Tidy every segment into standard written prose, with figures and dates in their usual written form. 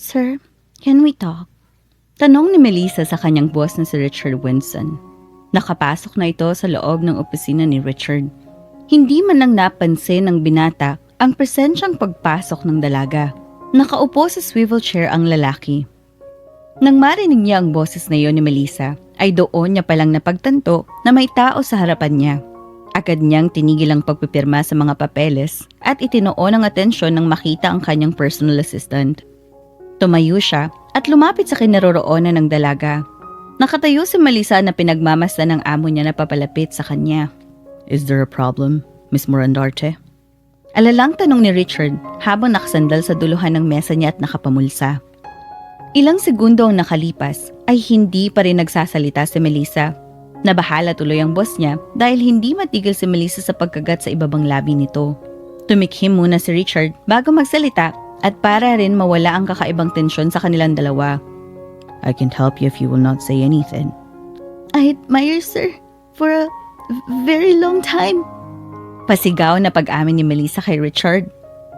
Sir, can we talk? Tanong ni Melissa sa kanyang boss na si Richard Winson. Nakapasok na ito sa loob ng opisina ni Richard. Hindi man lang napansin ng binata ang presensyang pagpasok ng dalaga. Nakaupo sa swivel chair ang lalaki. Nang marinig niya ang boses na iyon ni Melissa, ay doon niya palang napagtanto na may tao sa harapan niya. Agad niyang tinigil ang pagpipirma sa mga papeles at itinuon ang atensyon nang makita ang kanyang personal assistant. Tumayo siya at lumapit sa kinaroroonan ng dalaga. Nakatayo si Melissa na pinagmamasdan ng amo niya na papalapit sa kanya. "Is there a problem, Miss Morandarte?" Alalang tanong ni Richard habang nakasandal sa duluhan ng mesa niya at nakapamulsa. Ilang segundo ang nakalipas ay hindi pa rin nagsasalita si Melissa. Nabahala tuloy ang boss niya dahil hindi matigil si Melissa sa pagkagat sa ibabang labi nito. Tumikhim muna si Richard bago magsalita at para rin mawala ang kakaibang tensyon sa kanilang dalawa. "I can't help you if you will not say anything." "I admire sir for a very long time." Pasigaw na pag-amin ni Melissa kay Richard.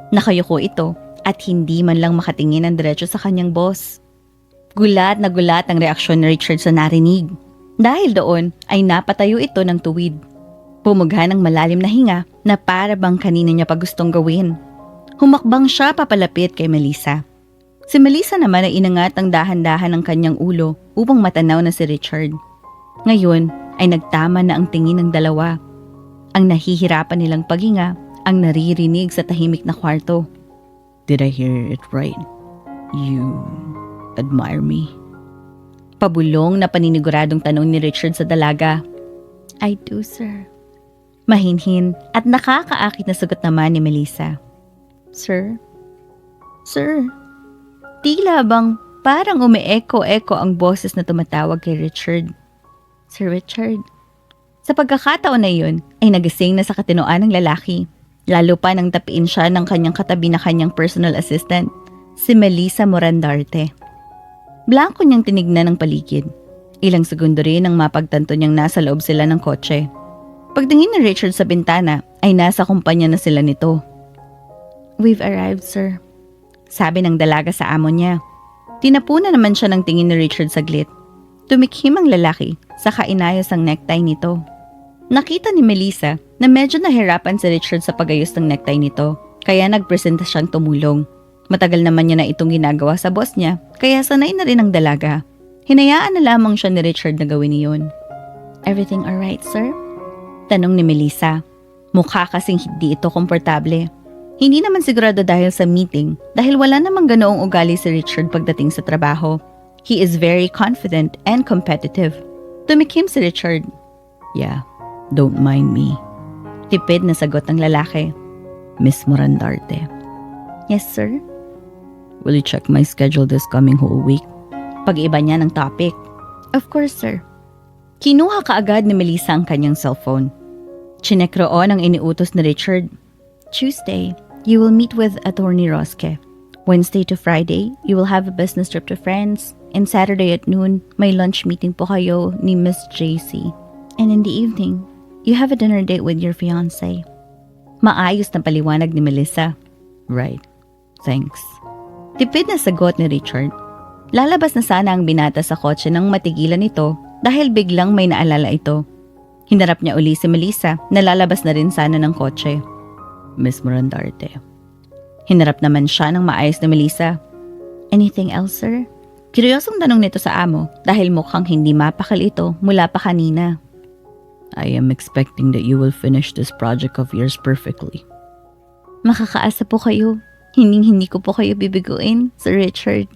Nakayuko ito at hindi man lang makatingin ng diretso sa kanyang boss. Gulat na gulat ang reaksyon ni Richard sa narinig. Dahil doon ay napatayo ito ng tuwid. Pumugha ng malalim na hinga na para bang kanina niya pa gustong gawin. Humakbang siya papalapit kay Melissa. Si Melissa naman ay inangat ang dahan-dahan ng kanyang ulo upang matanaw na si Richard. Ngayon ay nagtama na ang tingin ng dalawa. Ang nahihirapan nilang paghinga ang naririnig sa tahimik na kwarto. "Did I hear it right? You admire me?" Pabulong na paniniguradong tanong ni Richard sa dalaga. "I do, sir." Mahinhin at nakakaakit na sagot naman ni Melissa. "Sir? Sir?" Tila bang parang umi-echo-echo ang boses na tumatawag kay Richard. "Sir Richard." Sa pagkakataon na iyon ay nagising na sa katinoan ng lalaki. Lalo pa nang tapiin siya ng kanyang katabi na kanyang personal assistant, si Melissa Morandarte. Blanko niyang tinignan ng paligid. Ilang segundo rin nang mapagtanto niyang nasa loob sila ng kotse. Pagtingin ni Richard sa bintana ay nasa kumpanya na sila nito. "We've arrived, sir," sabi ng dalaga sa amo niya. Tinapunan naman siya ng tingin ni Richard saglit. Tumikhim ang lalaki sa kainayos ang necktie nito. Nakita ni Melissa na medyo nahirapan si Richard sa pagayos ng necktie nito, kaya nagpresenta siyang tumulong. Matagal naman niya na itong ginagawa sa boss niya, kaya sanay na rin ang dalaga. Hinayaan na lamang siya ni Richard na gawin iyon. "Everything alright, sir?" tanong ni Melissa. Mukha kasing hindi ito komportable. Hindi naman sigurado dahil sa meeting, dahil wala namang ganoong ugali si Richard pagdating sa trabaho. He is very confident and competitive. Tumikim si Richard. "Yeah, don't mind me." Tipid na sagot ng lalaki. "Miss Morandarte." "Yes, sir." "Will you check my schedule this coming whole week?" Pag-iba niya ng topic. "Of course, sir." Kinuha kaagad ni Melissa ang kanyang cellphone. Chinek roon ang iniutos ni Richard. "Tuesday, you will meet with Attorney Rosque. Wednesday to Friday, you will have a business trip to friends. And Saturday at noon, may lunch meeting po kayo ni Miss JC. And in the evening, you have a dinner date with your fiancé." Maayos na paliwanag ni Melissa. "Right. Thanks." Tipid na sagot ni Richard. Lalabas na sana ang binata sa kotse nang matigilan ito dahil biglang may naalala ito. Hinarap niya uli si Melissa na lalabas na rin sana ng kotse. "Miss Morandarte." Hinarap naman siya ng maayos ni Melissa. "Anything else, sir?" Kuryosong tanong nito sa amo dahil mukhang hindi mapakali ito mula pa kanina. "I am expecting that you will finish this project of yours perfectly." "Makakaasa po kayo. Hindi ko po kayo bibiguin, Sir Richard."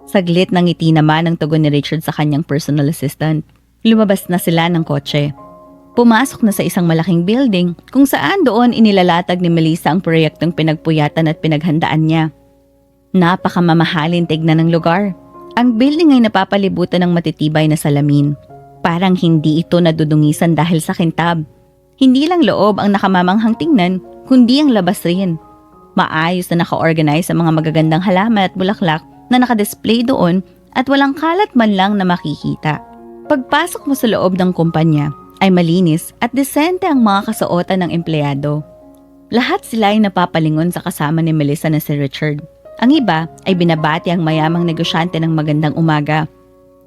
Saglit nang ngiti naman ang tugon ni Richard sa kanyang personal assistant. Lumabas na sila ng kotse. Pumasok na sa isang malaking building kung saan doon inilalatag ni Melissa ang proyektong pinagpuyatan at pinaghandaan niya. Napakamamahalin tignan ng lugar. Ang building ay napapalibutan ng matitibay na salamin. Parang hindi ito nadudungisan dahil sa kintab. Hindi lang loob ang nakamamanghang tingnan, kundi ang labas rin. Maayos na naka-organize ang mga magagandang halaman at bulaklak na nakadisplay doon at walang kalat man lang na makikita. Pagpasok mo sa loob ng kumpanya ay malinis at desente ang mga kasuotan ng empleyado. Lahat sila ay napapalingon sa kasama ni Melissa na si Richard. Ang iba ay binabati ang mayamang negosyante ng magandang umaga.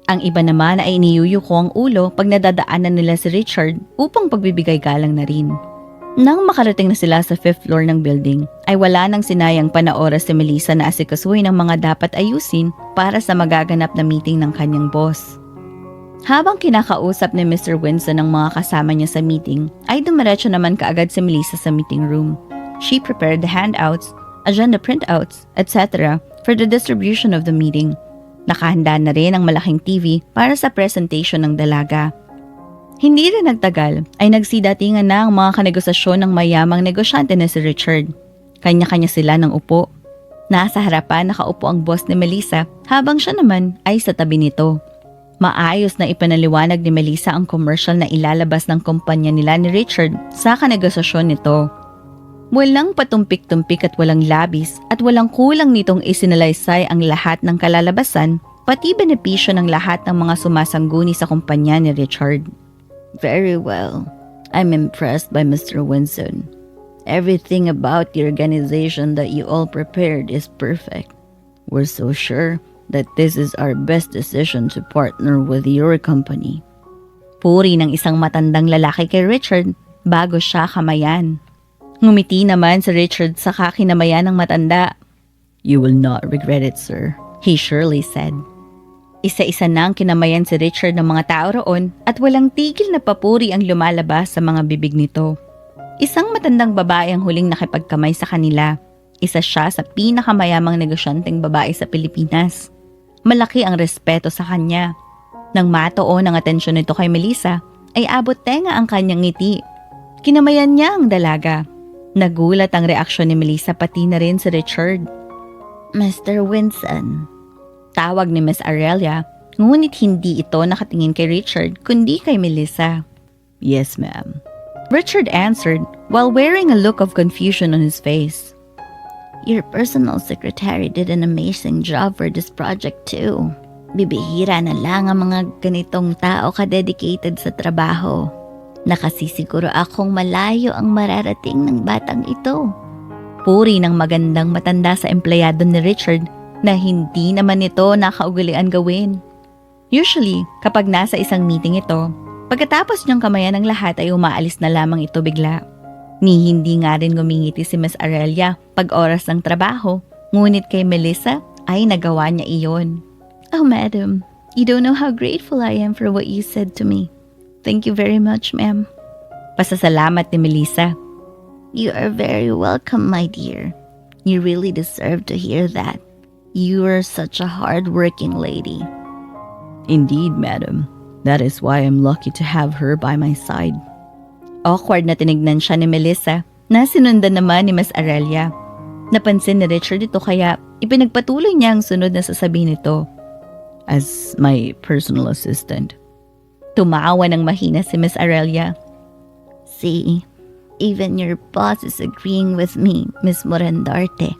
Ang iba naman ay iniyuyuko ang ulo pag nadadaanan nila si Richard upang pagbibigay galang na rin. Nang makarating na sila sa 5th floor ng building, ay wala nang sinayang panaoras si Melissa na asikasuhin ang mga dapat ayusin para sa magaganap na meeting ng kanyang boss. Habang kinakausap ni Mr. Winston ang mga kasama niya sa meeting, ay dumiretso naman kaagad si Melissa sa meeting room. She prepared the handouts, agenda printouts, etc. for the distribution of the meeting. Nakahanda na rin ang malaking TV para sa presentation ng dalaga. Hindi rin nagtagal ay nagsidatingan na ang mga kanegosasyon ng mayamang negosyante na si Richard. Kanya-kanya sila ng upo. Nasa harapan nakaupo ang boss ni Melissa habang siya naman ay sa tabi nito. Maayos na ipanaliwanag ni Melissa ang commercial na ilalabas ng kumpanya nila ni Richard sa kanegosasyon nito. Walang patumpik-tumpik at walang labis at walang kulang nitong isinalaysay ang lahat ng kalalabasan pati benepisyo ng lahat ng mga sumasangguni sa kumpanya ni Richard. Very well. I'm impressed by Mr. Winston. Everything about the organization that you all prepared is perfect. We're so sure that this is our best decision to partner with your company. Puri ng isang matandang lalaki kay Richard bago siya kamayan. Ngumiti naman si Richard sa kakinamayan ng matanda. You will not regret it, sir, he surely said. Isa-isa nang kinamayan si Richard ng mga tao roon at walang tigil na papuri ang lumalabas sa mga bibig nito. Isang matandang babae ang huling nakipagkamay sa kanila. Isa siya sa pinakamayamang negosyanteng babae sa Pilipinas. Malaki ang respeto sa kanya. Nang matuon ang atensyon nito kay Melissa, ay abot tenga ang kanyang ngiti. Kinamayan niya ang dalaga. Nagulat ang reaksyon ni Melissa pati na rin si Richard. Mr. Winston. Tawag ni Miss Aurelia, ngunit hindi ito nakatingin kay Richard kundi kay Melissa. Yes, ma'am. Richard answered while wearing a look of confusion on his face. Your personal secretary did an amazing job for this project too. Bibihira na lang ang mga ganitong tao ka-dedicated sa trabaho. Nakasisiguro akong malayo ang mararating ng batang ito. Puri ng magandang matanda sa empleyado ni Richard na hindi naman ito nakaugalian gawin. Usually, kapag nasa isang meeting ito, pagkatapos niyang kamayan ng lahat ay umaalis na lamang ito bigla. Ni hindi nga rin ngumingiti si Miss Aurelia pag oras ng trabaho, ngunit kay Melissa ay nagawa niya iyon. Oh madam, you don't know how grateful I am for what you said to me. Thank you very much, ma'am. Pasasalamat ni Melissa. You are very welcome, my dear. You really deserve to hear that. You are such a hard-working lady. Indeed, madam. That is why I'm lucky to have her by my side. Awkward na tinignan siya ni Melissa na sinundan naman ni Miss Aurelia. Napansin ni Richard ito kaya ipinagpatuloy niya ang sunod na sasabihin nito. As my personal assistant. Tumawa ng mahina si Miss Aurelia. See, even your boss is agreeing with me, Miss Morandarte.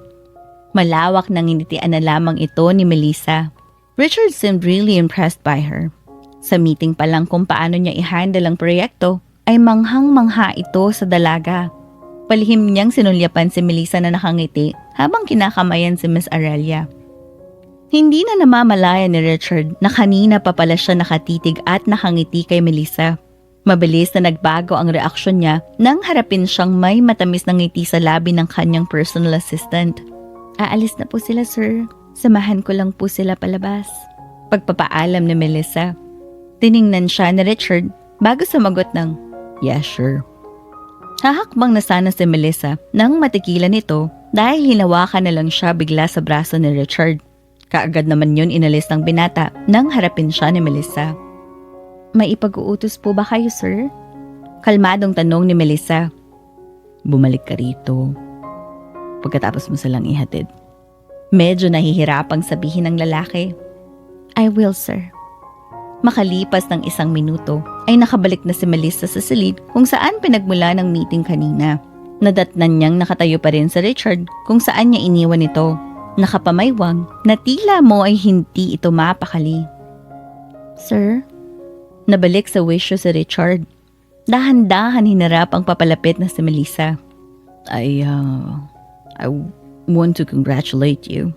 Malawak nang initian na lamang ito ni Melissa. Richard seemed really impressed by her. Sa meeting pa lang kung paano niya i-handle ang proyekto, ay manghang-mangha ito sa dalaga. Palihim niyang sinulyapan si Melissa na nakangiti habang kinakamayan si Miss Aurelia. Hindi na namamalaya ni Richard na kanina pa pala siya nakatitig at nakangiti kay Melissa. Mabilis na nagbago ang reaksyon niya nang harapin siyang may matamis na ngiti sa labi ng kanyang personal assistant. Aalis na po sila, sir. Samahan ko lang po sila palabas. Pagpapaalam ni Melissa. Tiningnan siya ni Richard bago sumagot ng, yeah, sure. Hahakbang na sana si Melissa nang matigilan ito dahil hinawakan na lang siya bigla sa braso ni Richard. Kaagad naman yun inalis ng binata nang harapin siya ni Melissa. May ipag-uutos po ba kayo, sir? Kalmadong tanong ni Melissa. Bumalik ka rito. Pagkatapos mo silang ihatid. Medyo nahihirapang sabihin ng lalaki. I will, sir. Makalipas ng 1 minuto ay nakabalik na si Melissa sa silid kung saan pinagmula ng meeting kanina. Nadatnan niyang nakatayo pa rin sa Richard kung saan niya iniwan ito. Nakapamaywang na tila mo ay hindi ito mapakali. Sir? Nabalik sa wisyo si Richard. Dahan-dahan hinarap ang papalapit na si Melissa. I want to congratulate you.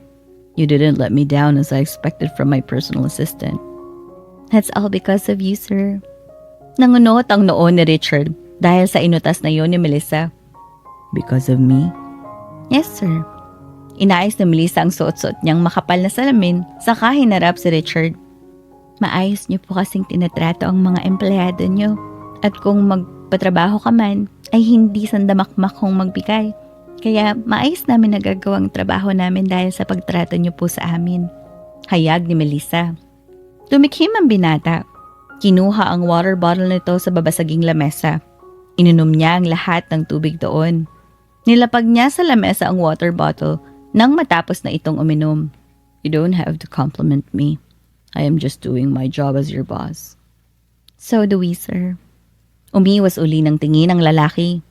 You didn't let me down as I expected from my personal assistant. That's all because of you, sir. Nangunot ang noo ni Richard dahil sa inutas na yon ni Melissa. Because of me? Yes, sir. Inayos ni Melissa ang suot-suot niyang makapal na salamin saka hinarap si Richard. Maayos niyo po kasing tinatrato ang mga empleyado niyo. At kung magpatrabaho ka man, ay hindi sandamakmak kong magbigay. Kaya maayos namin nagagawang trabaho namin dahil sa pagtrato niyo po sa amin. Hayag ni Melissa. Tumikhim ang binata. Kinuha ang water bottle nito sa babasaging lamesa. Ininom niya ang lahat ng tubig doon. Nilapag niya sa lamesa ang water bottle nang matapos na itong uminom. You don't have to compliment me. I am just doing my job as your boss. So do we, sir. Umiwas uli ng tingin ang lalaki.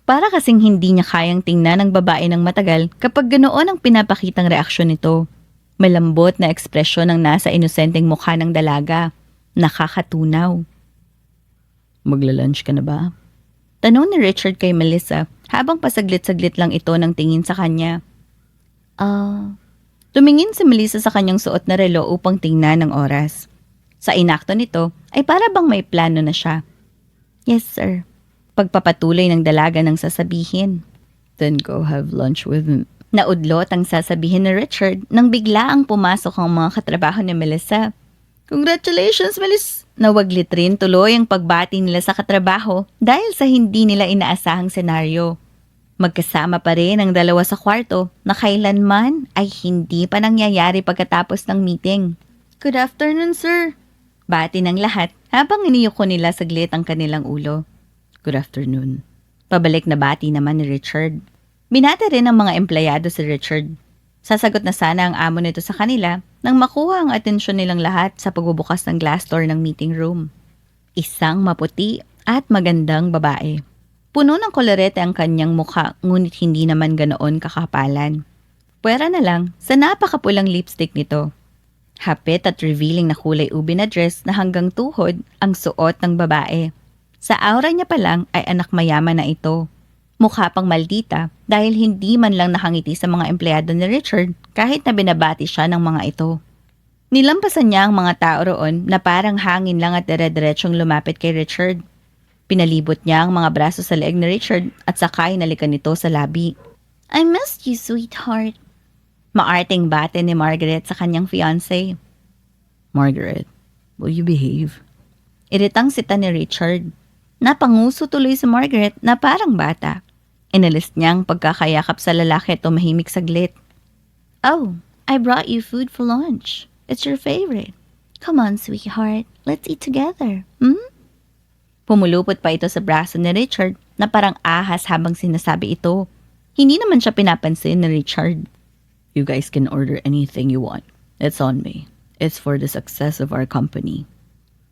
Para kasing hindi niya kayang tingnan ng babae ng matagal kapag ganoon ang pinapakitang reaksyon nito. Malambot na ekspresyon ang nasa inosenteng mukha ng dalaga. Nakakatunaw. Magla-lunch ka na ba? Tanong ni Richard kay Melissa habang pasaglit-saglit lang ito ng tingin sa kanya. Tumingin si Melissa sa kanyang suot na relo upang tingnan ang oras. Sa inakto nito ay para bang may plano na siya. Yes, sir. Pagpapatuloy ng dalaga ng sasabihin. Then go have lunch with me. Naudlot ang sasabihin ni Richard nang bigla ang pumasok ang mga katrabaho ni Melissa. Congratulations, Melissa! Nawaglit rin tuloy ang pagbati nila sa katrabaho dahil sa hindi nila inaasahang senaryo. Magkasama pa rin ang dalawa sa kwarto na kailanman ay hindi pa nangyayari pagkatapos ng meeting. Good afternoon, sir. Bati ng lahat habang iniyuko nila saglit ang kanilang ulo. Good afternoon. Pabalik na bati naman ni Richard. Binati rin ng mga empleyado si Richard. Sasagot na sana ang amo nito sa kanila nang makuha ang atensyon nilang lahat sa pagbubukas ng glass door ng meeting room. Isang maputi at magandang babae. Puno ng kolorete ang kanyang mukha ngunit hindi naman ganoon kakapalan. Puwera na lang sa napakapulang lipstick nito. Hapit at revealing na kulay ube na dress na hanggang tuhod ang suot ng babae. Sa aura niya pa lang ay anak mayaman na ito. Mukha pang maldita dahil hindi man lang nakangiti sa mga empleyado ni Richard kahit na binabati siya ng mga ito. Nilampasan niya ang mga tao roon na parang hangin lang at dire-diretsyong lumapit kay Richard. Pinalibot niya ang mga braso sa leeg ni Richard at saka inalikan nito sa labi. I missed you, sweetheart. Maarting bate ni Margaret sa kanyang fiancé. Margaret, will you behave? Iritang sita ni Richard. Napanguso tuloy si Margaret na parang bata. Inalis niyang pagkakayakap sa lalaki at tumahimik saglit. Oh, I brought you food for lunch. It's your favorite. Come on, sweetheart. Let's eat together. Pumulupot pa ito sa braso ni Richard na parang ahas habang sinasabi ito. Hindi naman siya pinapansin ni Richard. You guys can order anything you want. It's on me. It's for the success of our company.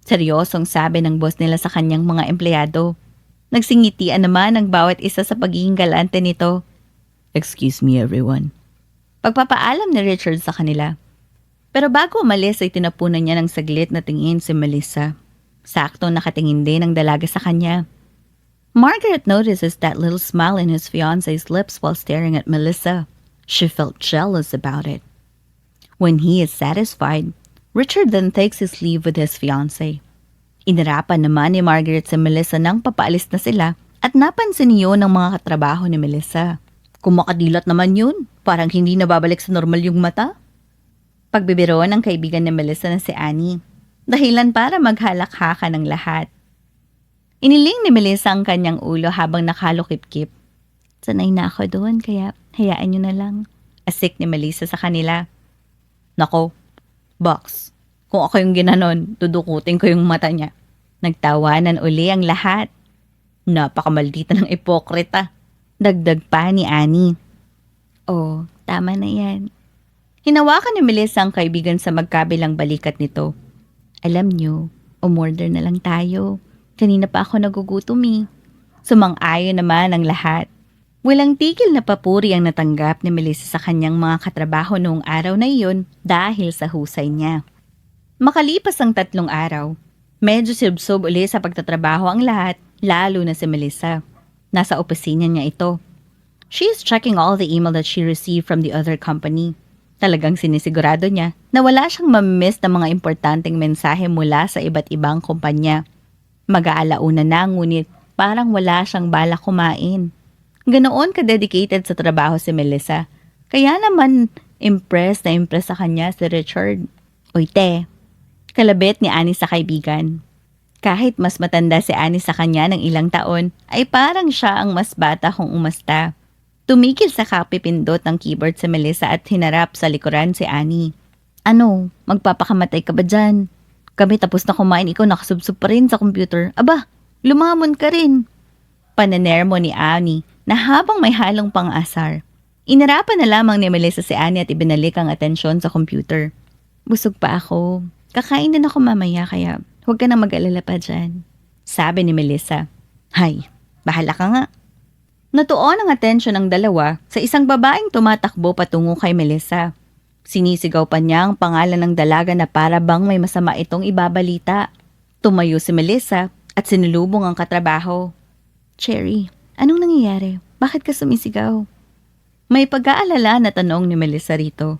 Seryosong sabi ng boss nila sa kanyang mga empleyado. Nagsingitian naman ang bawat isa sa pagiging galante nito. Excuse me, everyone. Pagpapaalam ni Richard sa kanila. Pero bago umalis ay tinapunan niya ng saglit na tingin si Melissa. Saktong nakatingin din ang dalaga sa kanya. Margaret notices that little smile in his fiancé's lips while staring at Melissa. She felt jealous about it. When he is satisfied, Richard then takes his leave with his fiancée. Inarapan naman ni Margaret sa Melissa nang papaalis na sila at napansin niyo ng mga katrabaho ni Melissa. Kung makadilat naman yun, parang hindi nababalik sa normal yung mata. Pagbibiro ng kaibigan ni Melissa na si Annie. Dahilan para maghalakhakan ng lahat. Iniling ni Melissa ang kanyang ulo habang nakalukip-kip. Sanay na ako doon kaya hayaan niyo na lang. Asik ni Melissa sa kanila. Nako, box. Kung ako yung ginanon, dudukutin ko yung mata niya. Nagtawanan uli ang lahat. Napakamaldita ng ipokrita. Dagdag pa ni Annie. Oh, tama na yan. Hinawakan ni Melissa ang kaibigan sa magkabilang balikat nito. Alam niyo, umorder na lang tayo. Kanina pa ako nagugutom eh. Sumang-ayon naman ang lahat. Walang tigil na papuri ang natanggap ni Melissa sa kanyang mga katrabaho noong araw na iyon dahil sa husay niya. Makalipas ang 3 araw, medyo sibsob uli sa pagtatrabaho ang lahat, lalo na si Melissa. Nasa opisina niya ito. She is checking all the email that she received from the other company. Talagang sinisigurado niya na wala siyang mamimiss ng mga importanteng mensahe mula sa iba't ibang kumpanya. Mag-aalauna na ngunit parang wala siyang balak kumain. Ganoon ka-dedicated sa trabaho si Melissa. Kaya naman impressed sa kanya si Richard. Uy te, kalabit ni Annie sa kaibigan. Kahit mas matanda si Annie sa kanya ng ilang taon, ay parang siya ang mas bata kung umasta. Tumigil sa kapipindot ng keyboard sa Melissa at hinarap sa likuran si Annie. Ano, magpapakamatay ka ba dyan? Kami tapos na kumain, ikaw nakasubsob pa rin sa computer. Aba, lumamon ka rin. Pananermo ni Annie na habang may halong pang-asar. Inarapan na lamang ni Melissa si Annie at ibinalik ang atensyon sa computer. Busog pa ako. Kakain din ako mamaya kaya huwag ka na mag-alala pa dyan. Sabi ni Melissa. Hay, bahala ka nga. Natuon ang atensyon ng dalawa sa isang babaeng tumatakbo patungo kay Melissa. Sinisigaw pa niya ang pangalan ng dalaga na para bang may masama itong ibabalita. Tumayo si Melissa at sinulubong ang katrabaho. Cherry, anong nangyayari? Bakit ka sumisigaw? May pag-aalala na tanong ni Melissa rito.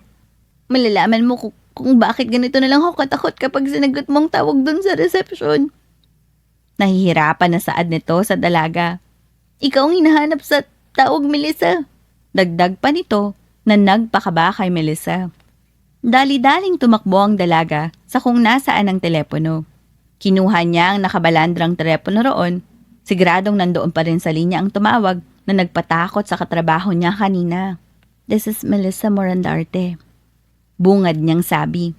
Malalaman mo kung bakit ganito na lang ako katakot kapag sinagot mong tawag dun sa reception. Nahihirapan na saad nito sa dalaga. Ikaw ang hinahanap sa tawag, Melissa. Dagdag pa nito na nagpakaba kay Melissa. Dali-daling tumakbo ang dalaga sa kung nasaan ang telepono. Kinuha niya ang nakabalandrang telepono roon. Siguradong nandoon pa rin sa linya ang tumawag na nagpatakot sa katrabaho niya kanina. This is Melissa Morandarte. Bungad niyang sabi.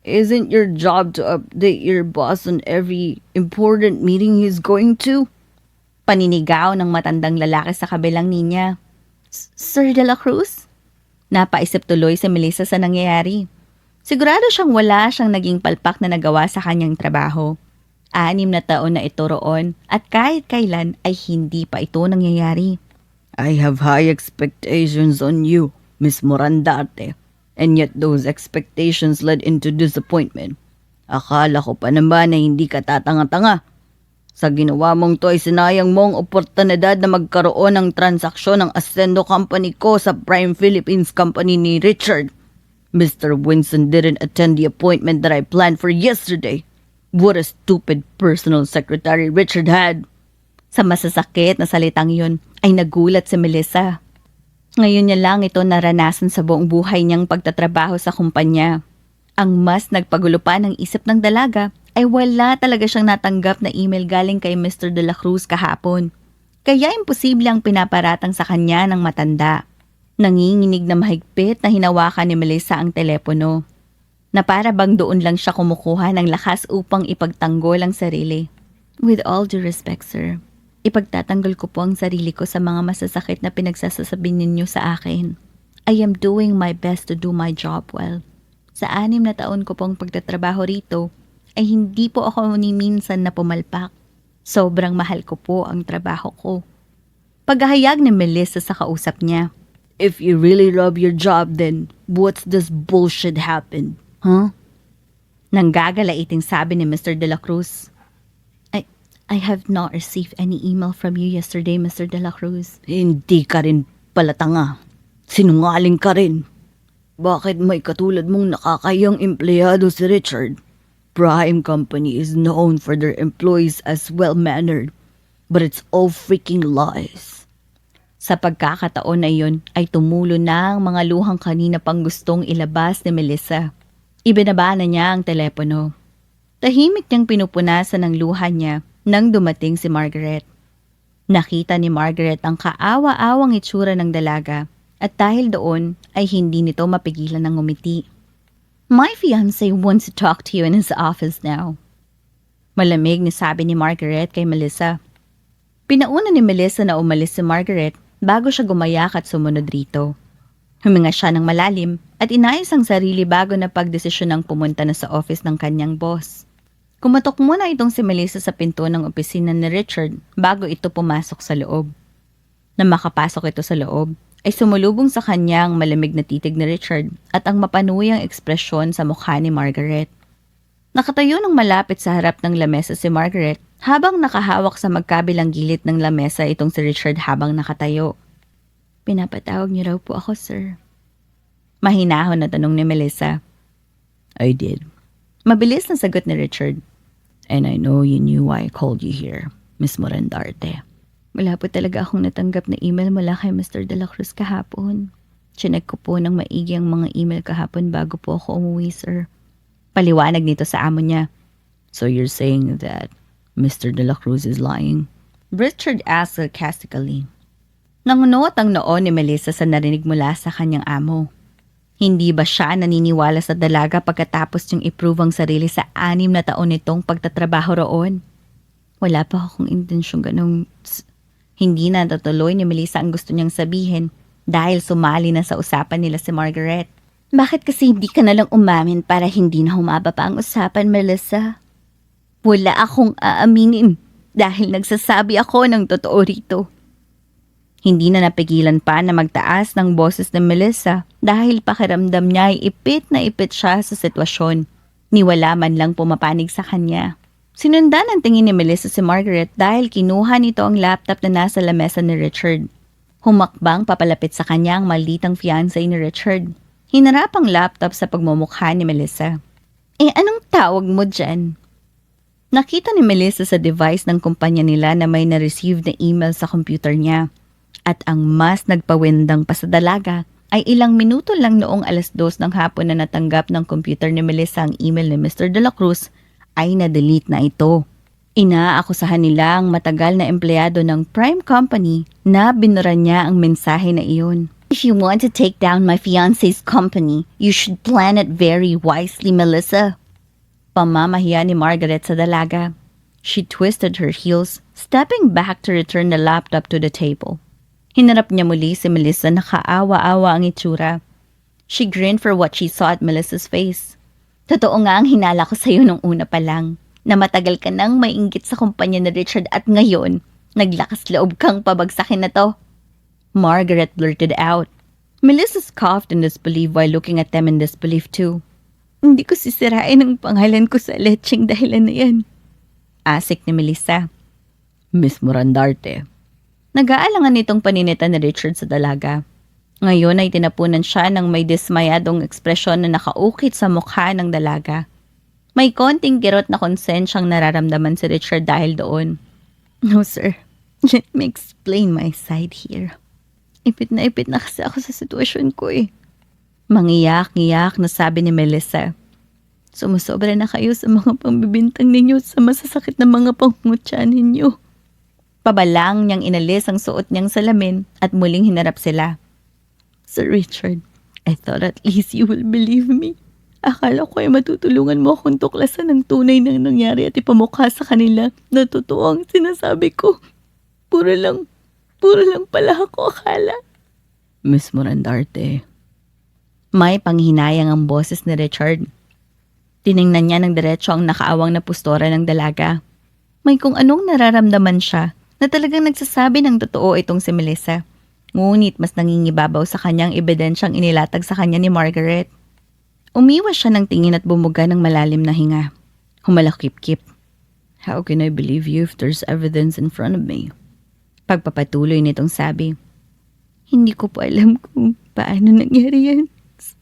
Isn't your job to update your boss on every important meeting he's going to? Paninigaw ng matandang lalaki sa kabilang linya. Sir De La Cruz? Napaisip tuloy si Melissa sa nangyayari. Sigurado siyang wala siyang naging palpak na nagawa sa kanyang trabaho. 6 na taon na ito roon at kahit kailan ay hindi pa ito nangyayari. I have high expectations on you, Miss Morandarte. And yet those expectations led into disappointment. Akala ko pa naman na hindi ka tatanga-tanga. Sa ginawa mong to ay sinayang mong oportunidad na magkaroon ng transaksyon ng Ascendo Company ko sa Prime Philippines Company ni Richard. Mr. Winston didn't attend the appointment that I planned for yesterday. What a stupid personal secretary Richard had. Sa masasakit na salitang yun ay nagulat si Melissa. Ngayon niya lang ito naranasan sa buong buhay niyang pagtatrabaho sa kumpanya. Ang mas nagpagulo pa ng isip ng dalaga ay wala talaga siyang natanggap na email galing kay Mr. De La Cruz kahapon. Kaya imposible ang pinaparatang sa kanya ng matanda. Nanginginig na mahigpit na hinawakan ni Melissa ang telepono. Na para bang doon lang siya kumukuha ng lakas upang ipagtanggol ang sarili. With all due respect, sir, ipagtatanggol ko po ang sarili ko sa mga masasakit na pinagsasasabi ninyo sa akin. I am doing my best to do my job well. Sa 6 na taon ko pong pagtatrabaho rito, ay hindi po ako ni minsan na pumalpak. Sobrang mahal ko po ang trabaho ko. Paghahayag ni Melissa sa kausap niya. If you really love your job, then what's this bullshit happened? Huh? Nanggagalaiting sabi ni Mr. De La Cruz. I have not received any email from you yesterday, Mr. De La Cruz. Hindi ka rin pala tanga. Sinungaling ka rin. Bakit may katulad mong nakakayang empleyado si Richard? Prime Company is known for their employees as well-mannered, but it's all freaking lies. Sa pagkakataon na yun ay tumulo na ang mga luhang kanina pang gustong ilabas ni Melissa. Ibinaba na niya ang telepono. Tahimik niyang pinupunasan ang luha niya nang dumating si Margaret. Nakita ni Margaret ang kaawa-awang itsura ng dalaga at dahil doon ay hindi nito mapigilan ng ngumiti. My fiancé wants to talk to you in his office now. Malamig ni sabi ni Margaret kay Melissa. Pinauna ni Melissa na umalis si Margaret bago siya gumayak at sumunod rito. Huminga siya ng malalim at inayos ang sarili bago na pagdesisyon ng pumunta na sa office ng kanyang boss. Kumatok muna itong si Melissa sa pinto ng opisina ni Richard bago ito pumasok sa loob. Nang makapasok ito sa loob, ay sumulubong sa kanya ang malamig na titig ni Richard at ang mapanuyang ekspresyon sa mukha ni Margaret. Nakatayo ng malapit sa harap ng lamesa si Margaret habang nakahawak sa magkabilang gilid ng lamesa itong si Richard habang nakatayo. Pinapatawag niyo raw po ako, sir. Mahinahon na tanong ni Melissa. I did. Mabilis na sagot ni Richard. And I know you knew why I called you here, Miss Morandarte. Wala po talaga akong natanggap na email mula kay Mr. De La Cruz kahapon. Chinek ko po ng maigi ang mga email kahapon bago po ako umuwi, sir. Paliwanag nito sa amo niya. So you're saying that Mr. De La Cruz is lying? Richard asked sarcastically. Nangunot ang noo ni Melissa sa narinig mula sa kanyang amo. Hindi ba siya naniniwala sa dalaga pagkatapos niyang i-prove ang sarili sa 6 na taon nitong pagtatrabaho roon? Wala pa akong intensyong ganong... Hindi na natuloy ni Melissa ang gusto niyang sabihin dahil sumali na sa usapan nila si Margaret. Bakit kasi hindi ka nalang umamin para hindi na humaba pa ang usapan, Melissa? Wala akong aaminin dahil nagsasabi ako ng totoo rito. Hindi na napigilan pa na magtaas ng boses ng Melissa dahil pakiramdam niya ay ipit na ipit siya sa sitwasyon. Niwala man lang pumapanig sa kanya. Sinundan ang tingin ni Melissa si Margaret dahil kinuha nito ang laptop na nasa lamesa ni Richard. Humakbang papalapit sa kanya ang malditang fiancé ni Richard. Hinarap ang laptop sa pagmumukha ni Melissa. Anong tawag mo dyan? Nakita ni Melissa sa device ng kumpanya nila na may na-receive na email sa computer niya. At ang mas nagpawindang pa sa dalaga ay ilang minuto lang noong 2:00 ng hapon na natanggap ng computer ni Melissa ang email ni Mr. De La Cruz ay na-delete na ito. Inaakusahan nila ang matagal na empleyado ng Prime Company na binura niya ang mensahe na iyon. If you want to take down my fiancé's company, you should plan it very wisely, Melissa. Pamamahiya ni Margaret sa dalaga. She twisted her heels, stepping back to return the laptop to the table. Hinarap niya muli si Melissa na kaawa-awa ang itsura. She grinned for what she saw at Melissa's face. Totoo nga ang hinala ko sa'yo nung una pa lang, na matagal ka nang mainggit sa kumpanya ni Richard at ngayon, naglakas loob kang pabagsakin na to. Margaret blurted out. Melissa scoffed in disbelief while looking at them in disbelief too. Hindi ko sisirain ang pangalan ko sa lecheng dahilan na yan. Asik ni Melissa. Miss Morandarte. Nag-aalangan nitong paninita ni Richard sa dalaga. Ngayon ay tinapunan siya ng may dismayadong ekspresyon na nakaukit sa mukha ng dalaga. May konting kirot na konsensyang nararamdaman si Richard dahil doon. No sir, let me explain my side here. Ipit na kasi ako sa sitwasyon ko eh. Mangiyak-ngiyak na sabi ni Melissa. Sumusobra na kayo sa mga pangbibintang ninyo sa masasakit na mga pangungutya ninyo. Pabalang niyang inalis ang suot niyang salamin at muling hinarap sila. Sir Richard, I thought at least you will believe me. Akala ko ay matutulungan mo akong tuklasan ng tunay na nangyari at ipamukha sa kanila na totoo ang sinasabi ko. Puro lang pala ako akala. Miss Morandarte. May panghinayang ang boses ni Richard. Tiningnan niya ng diretso ang nakaawang na pustora ng dalaga. May kung anong nararamdaman siya na talagang nagsasabi ng totoo itong si Melissa. Ngunit mas nangingibabaw sa kanyang ebidensyang inilatag sa kanya ni Margaret. Umiwas siya ng tingin at bumuga ng malalim na hinga. Humalakip-kip. How can I believe you if there's evidence in front of me? Pagpapatuloy nitong sabi. Hindi ko po alam kung paano nangyari yan.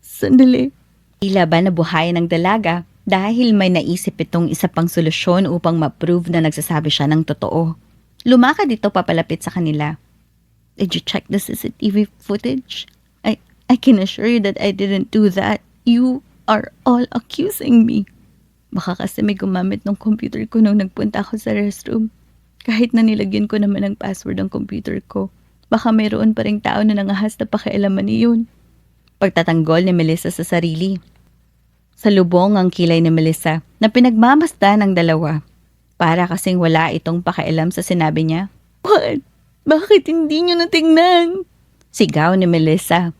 Sandali. Tila ba nabuhayan ng dalaga dahil may naisip itong isa pang solusyon upang ma-prove na nagsasabi siya ng totoo. Lumakad ito papalapit sa kanila. Did you check the CCTV footage? I can assure you that I didn't do that. You are all accusing me. Baka kasi may gumamit ng computer ko nung nagpunta ako sa restroom. Kahit na nilagyan ko naman ng password ng computer ko, baka mayroon pa ring tao na nangahas na pakialaman niyon. Pagtatanggol ni Melissa sa sarili. Sa lubong ang kilay ni Melissa na pinagmamasdan ng dalawa. Para kasing wala itong pakialam sa sinabi niya. What? Bakit hindi niyo natingnan? Sigaw ni Melissa.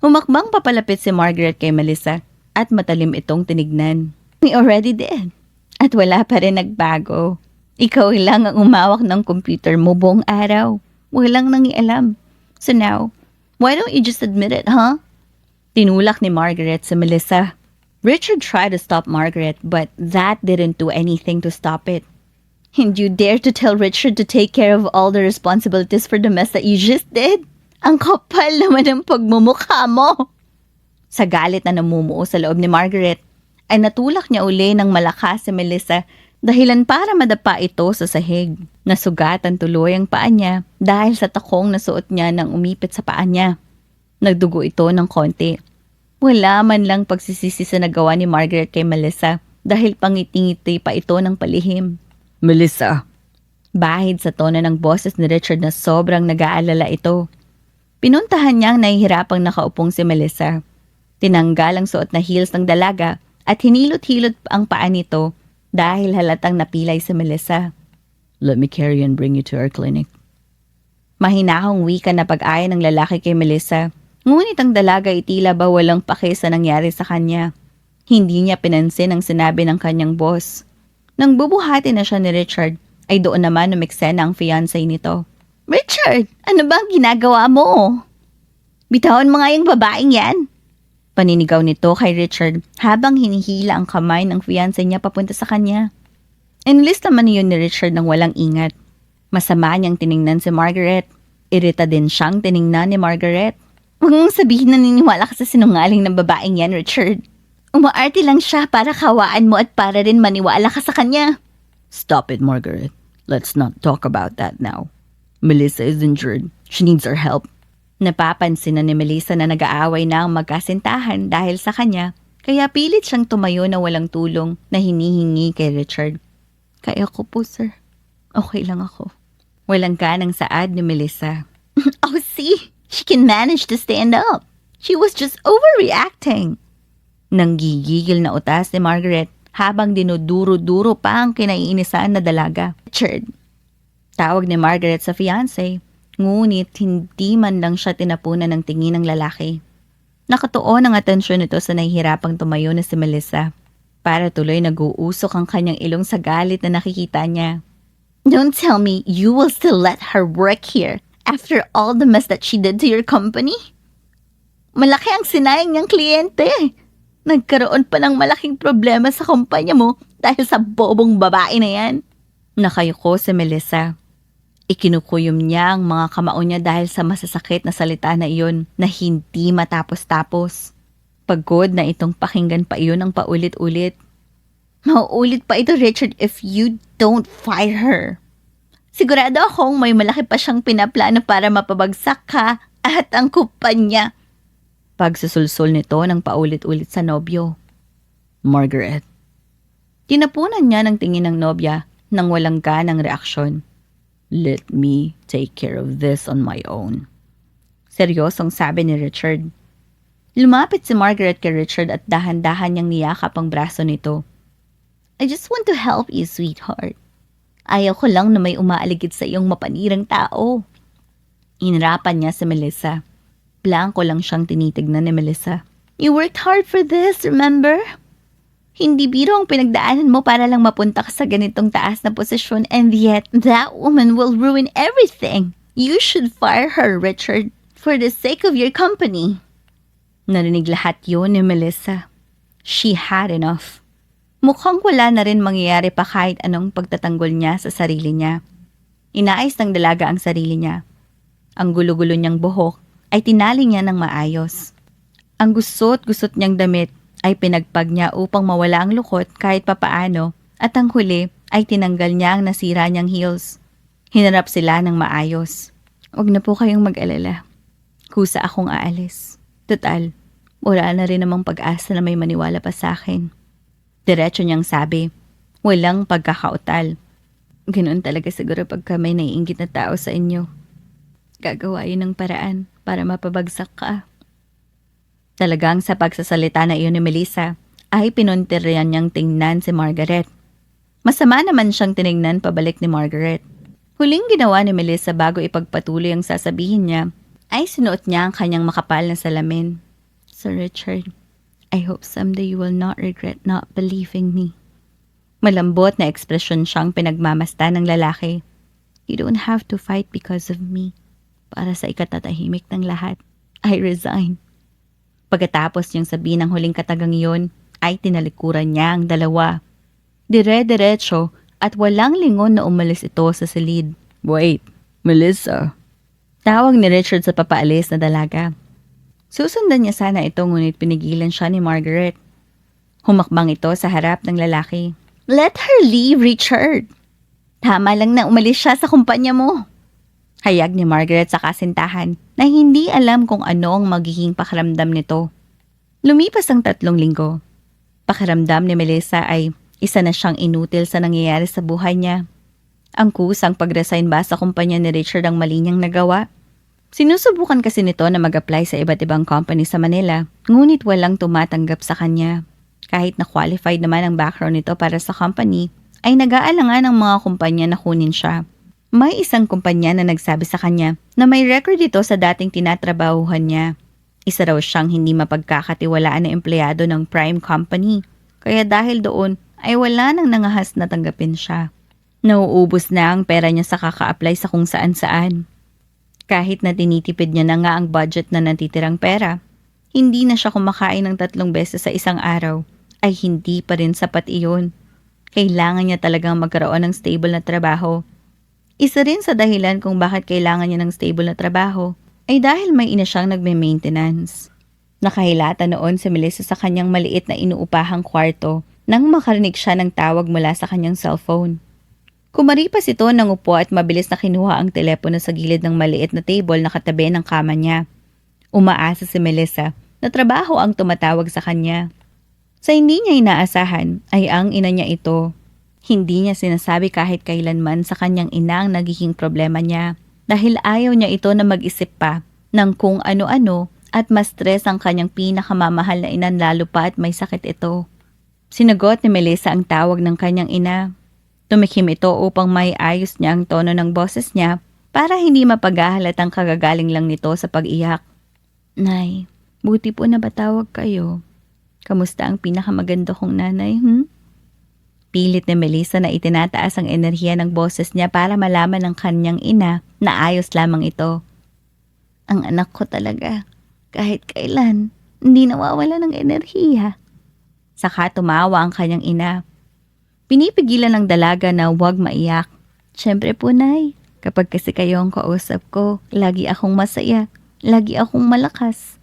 Humakbang papalapit si Margaret kay Melissa at matalim itong tinignan. We already did. At wala pa rin nagbago. Ikaw lang ang umawak ng computer mo buong araw. Walang nangialam. So now, why don't you just admit it, huh? Tinulak ni Margaret si Melissa. Richard tried to stop Margaret, but that didn't do anything to stop it. And you dare to tell Richard to take care of all the responsibilities for the mess that you just did? Ang kapal naman ng pagmumukha mo! Sa galit na namumuo sa loob ni Margaret, ay natulak niya uli ng malakas si Melissa dahilan para madapa ito sa sahig. Nasugatan tuloy ang paa niya dahil sa takong nasuot niya nang umipit sa paa niya. Nagdugo ito ng konti. Wala man lang pagsisisi sa nagawa ni Margaret kay Melissa dahil pangiti-ngiti pa ito ng palihim. Melissa. Bahid sa tono ng boses ni Richard na sobrang nag-aalala ito. Pinuntahan niya ang nahihirapang nakaupong si Melissa. Tinanggal ang suot na heels ng dalaga at hinilot-hilot ang paa nito dahil halatang napilay si Melissa. Let me carry and bring you to our clinic. Mahinahong wika na pag-aya ng lalaki kay Melissa, ngunit ang dalaga ay tila ba walang pake sa nangyari sa kanya. Hindi niya pinansin ang sinabi ng kanyang boss. Nang bubuhati na siya ni Richard, ay doon naman umiksena ang fiancé nito. Richard, ano ba ang ginagawa mo? Bitawan mo nga yung babaeng yan. Paninigaw nito kay Richard habang hinihila ang kamay ng fiancé niya papunta sa kanya. Enlist naman niyon ni Richard ng walang ingat. Masama niyang tiningnan si Margaret. Irita din siyang tiningnan ni Margaret. Huwag mong sabihin na naniniwala ka sa sinungaling ng babaeng yan, Richard. Umaarte lang siya para kawaan mo at para rin maniwala ka sa kanya. Stop it, Margaret. Let's not talk about that now. Melissa is injured. She needs our help. Napapansin na ni Melissa na nag-aaway na ang magkasintahan dahil sa kanya, kaya pilit siyang tumayo na walang tulong na hinihingi kay Richard. Kaya ko po, sir. Okay lang ako. Walang ganang saad ni Melissa. Oh, see? She can manage to stand up. She was just overreacting. Nanggigigil na utas ni Margaret habang dinuduro-duro pa ang kinaiinisan na dalaga. Richard. Tawag ni Margaret sa fiancé, ngunit hindi man lang siya tinapunan ng tingin ng lalaki. Nakatuon ang atensyon nito sa nahihirapang tumayo na si Melissa. Para tuloy nag-uusok ang kanyang ilong sa galit na nakikita niya. Don't tell me you will still let her work here after all the mess that she did to your company? Malaki ang sinayang niyang kliyente. Nagkaroon pa ng malaking problema sa kumpanya mo dahil sa bobong babae na yan. Nakayuko si Melissa. Ikinukuyom niya ang mga kamao niya dahil sa masasakit na salita na iyon na hindi matapos-tapos. Pagod na itong pakinggan pa iyon ang paulit-ulit. Mauulit pa ito, Richard, if you don't fire her. Sigurado akong may malaki pa siyang pinaplano para mapabagsak ka at ang kumpanya. Pagsusulsol nito ng paulit-ulit sa nobyo. Margaret. Tinapunan niya ng tingin ng nobya nang walang ganang reaksyon. Let me take care of this on my own. Seryosong sabi ni Richard. Lumapit si Margaret kay Richard at dahan-dahan niyang niyakap ang braso nito. I just want to help you, sweetheart. Ayaw ko lang na may umaaligid sa iyong mapanirang tao. Inarapan niya si Melissa. Blanko lang siyang tinitignan ni Melissa. You worked hard for this, remember? Hindi biro ang pinagdaanan mo para lang mapunta ka sa ganitong taas na posisyon, and yet that woman will ruin everything. You should fire her, Richard, for the sake of your company. Narinig lahat yun ni Melissa. She had enough. Mukhang wala na rin mangyayari pa kahit anong pagtatanggol niya sa sarili niya. Inaayos ng dalaga ang sarili niya. Ang gulo-gulo niyang buhok ay tinali niya ng maayos. Ang gusot-gusot niyang damit ay pinagpag niya upang mawala ang lukot kahit papaano at ang huli ay tinanggal niya ang nasira niyang heels. Hinarap sila ng maayos. Huwag na po kayong mag-alala. Kusa akong aalis. Total, wala na rin namang pag-asa na may maniwala pa sa akin. Diretso niyang sabi, walang pagkakautal. Ganoon talaga siguro pagka may naiinggit na tao sa inyo. Gagawa yun ng paraan para mapabagsak ka. Talagang sa pagsasalita na iyon ni Melissa, ay pinuntiryan niyang tingnan si Margaret. Masama naman siyang tinignan pabalik ni Margaret. Huling ginawa ni Melissa bago ipagpatuloy ang sasabihin niya, ay sinuot niya ang kanyang makapal na salamin. Sir Richard, I hope someday you will not regret not believing me. Malambot na ekspresyon siyang pinagmamasta ng lalaki. You don't have to fight because of me. Para sa ikatatahimik ng lahat, I resign. Pagkatapos niyang sabihin ng huling katagang iyon, ay tinalikuran niya ang dalawa. Dire-diretso at walang lingon na umalis ito sa silid. Wait, Melissa. Tawag ni Richard sa papaalis na dalaga. Susundan niya sana ito ngunit pinigilan siya ni Margaret. Humakbang ito sa harap ng lalaki. Let her leave, Richard. Tama lang na umalis siya sa kumpanya mo. Hayag ni Margaret sa kasintahan na hindi alam kung ano ang magiging pakiramdam nito. Lumipas ang 3 linggo. Pakiramdam ni Melissa ay isa na siyang inutil sa nangyayari sa buhay niya. Ang kusang pag-resign ba sa kumpanya ni Richard ang mali niyang nagawa? Sinusubukan kasi nito na mag-apply sa iba't ibang company sa Manila, ngunit walang tumatanggap sa kanya. Kahit na qualified naman ang background nito para sa company, ay nag-aalangan ang mga kumpanya na kunin siya. May isang kumpanya na nagsabi sa kanya na may record ito sa dating tinatrabahuhan niya. Isa raw siyang hindi mapagkakatiwalaan na empleyado ng prime company. Kaya dahil doon ay wala nang nangahas na tanggapin siya. Nauubos na ang pera niya sa kaka-apply sa kung saan-saan. Kahit na tinitipid niya na nga ang budget na natitirang pera, hindi na siya kumakain ng 3 beses sa isang araw, ay hindi pa rin sapat iyon. Kailangan niya talagang magkaroon ng stable na trabaho. Isa rin sa dahilan kung bakit kailangan niya ng stable na trabaho ay dahil may ina siyang nagme-maintenance. Nakahilata noon si Melissa sa kanyang maliit na inuupahang kwarto nang makarinig siya ng tawag mula sa kanyang cellphone. Kumaripas ito ng upo at mabilis na kinuha ang telepono sa gilid ng maliit na table na katabi ng kama niya. Umaasa si Melissa na trabaho ang tumatawag sa kanya. Sa hindi niya inaasahan ay ang ina niya ito. Hindi niya sinasabi kahit kailanman sa kanyang ina ang nagiging problema niya dahil ayaw niya ito na mag-isip pa ng kung ano-ano at mas stress ang kanyang pinakamamahal na inan lalo pa at may sakit ito. Sinagot ni Melissa ang tawag ng kanyang ina. Tumikim ito upang may ayos niya ang tono ng boses niya para hindi mapaghahalatang kagagaling lang nito sa pag-iyak. Nay, buti po na batawag kayo. Kamusta ang pinakamaganda kong nanay, Pilit ni Melissa na itinataas ang enerhiya ng boses niya para malaman ng kanyang ina na ayos lamang ito. Ang anak ko talaga, kahit kailan, hindi nawawala ng enerhiya. Saka tumawa ang kanyang ina. Pinipigilan ng dalaga na huwag maiyak. Siyempre po, Nay, kapag kasi kayo ang kausap ko, lagi akong masaya, lagi akong malakas.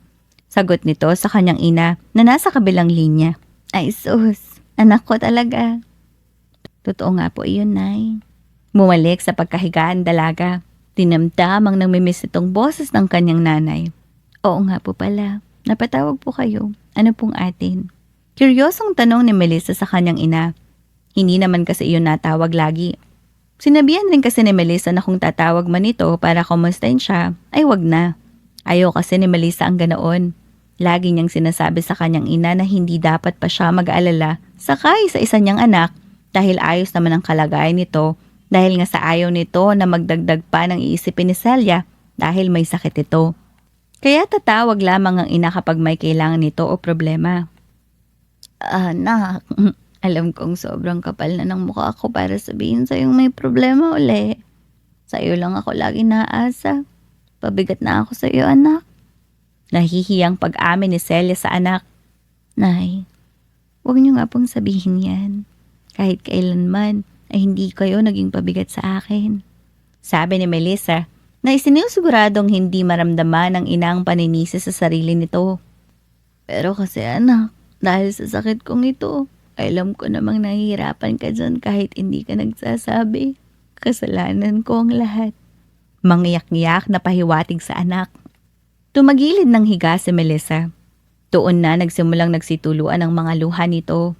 Sagot nito sa kanyang ina na nasa kabilang linya. Ay sus, anak ko talaga. Totoo nga po iyon, Nay. Bumalik sa pagkahigaan dalaga. Tinamdam ang namimiss itong boses ng kanyang nanay. Oo nga po pala. Napatawag po kayo. Ano pong atin? Kuryosong tanong ni Melissa sa kanyang ina. Hindi naman kasi iyon natawag lagi. Sinabihan rin kasi ni Melissa na kung tatawag man ito para kumustahin siya, ay wag na. Ayaw kasi ni Melissa ang ganoon. Lagi niyang sinasabi sa kanyang ina na hindi dapat pa siya mag-aalala sakay sa isa niyang anak dahil ayos naman ang kalagayan nito dahil nga sa ayaw nito na magdagdag pa ng iisipin ni Celia dahil may sakit ito. Kaya tatawag lamang ang ina kapag may kailangan nito o problema. Anak, alam kong sobrang kapal na ng mukha ko para sabihin sa'yong may problema uli. Sa'yo lang ako lagi naasa. Pabigat na ako sa'yo, anak. Nahihiyang pag-amin ni Celia sa anak. Nay, huwag niyo nga pong sabihin yan. Kahit kailanman ay hindi kayo naging pabigat sa akin. Sabi ni Melissa na isinusiguradong hindi maramdaman ng inang paninisi sa sarili nito. Pero kasi anak, dahil sa sakit kong ito, alam ko namang nahihirapan ka dyan kahit hindi ka nagsasabi. Kasalanan ko ang lahat. Mangyak-ngyak na pahiwatig sa anak. Tumagilid ng higa si Melissa. Doon na nagsimulang nagsituluan ang mga luha nito.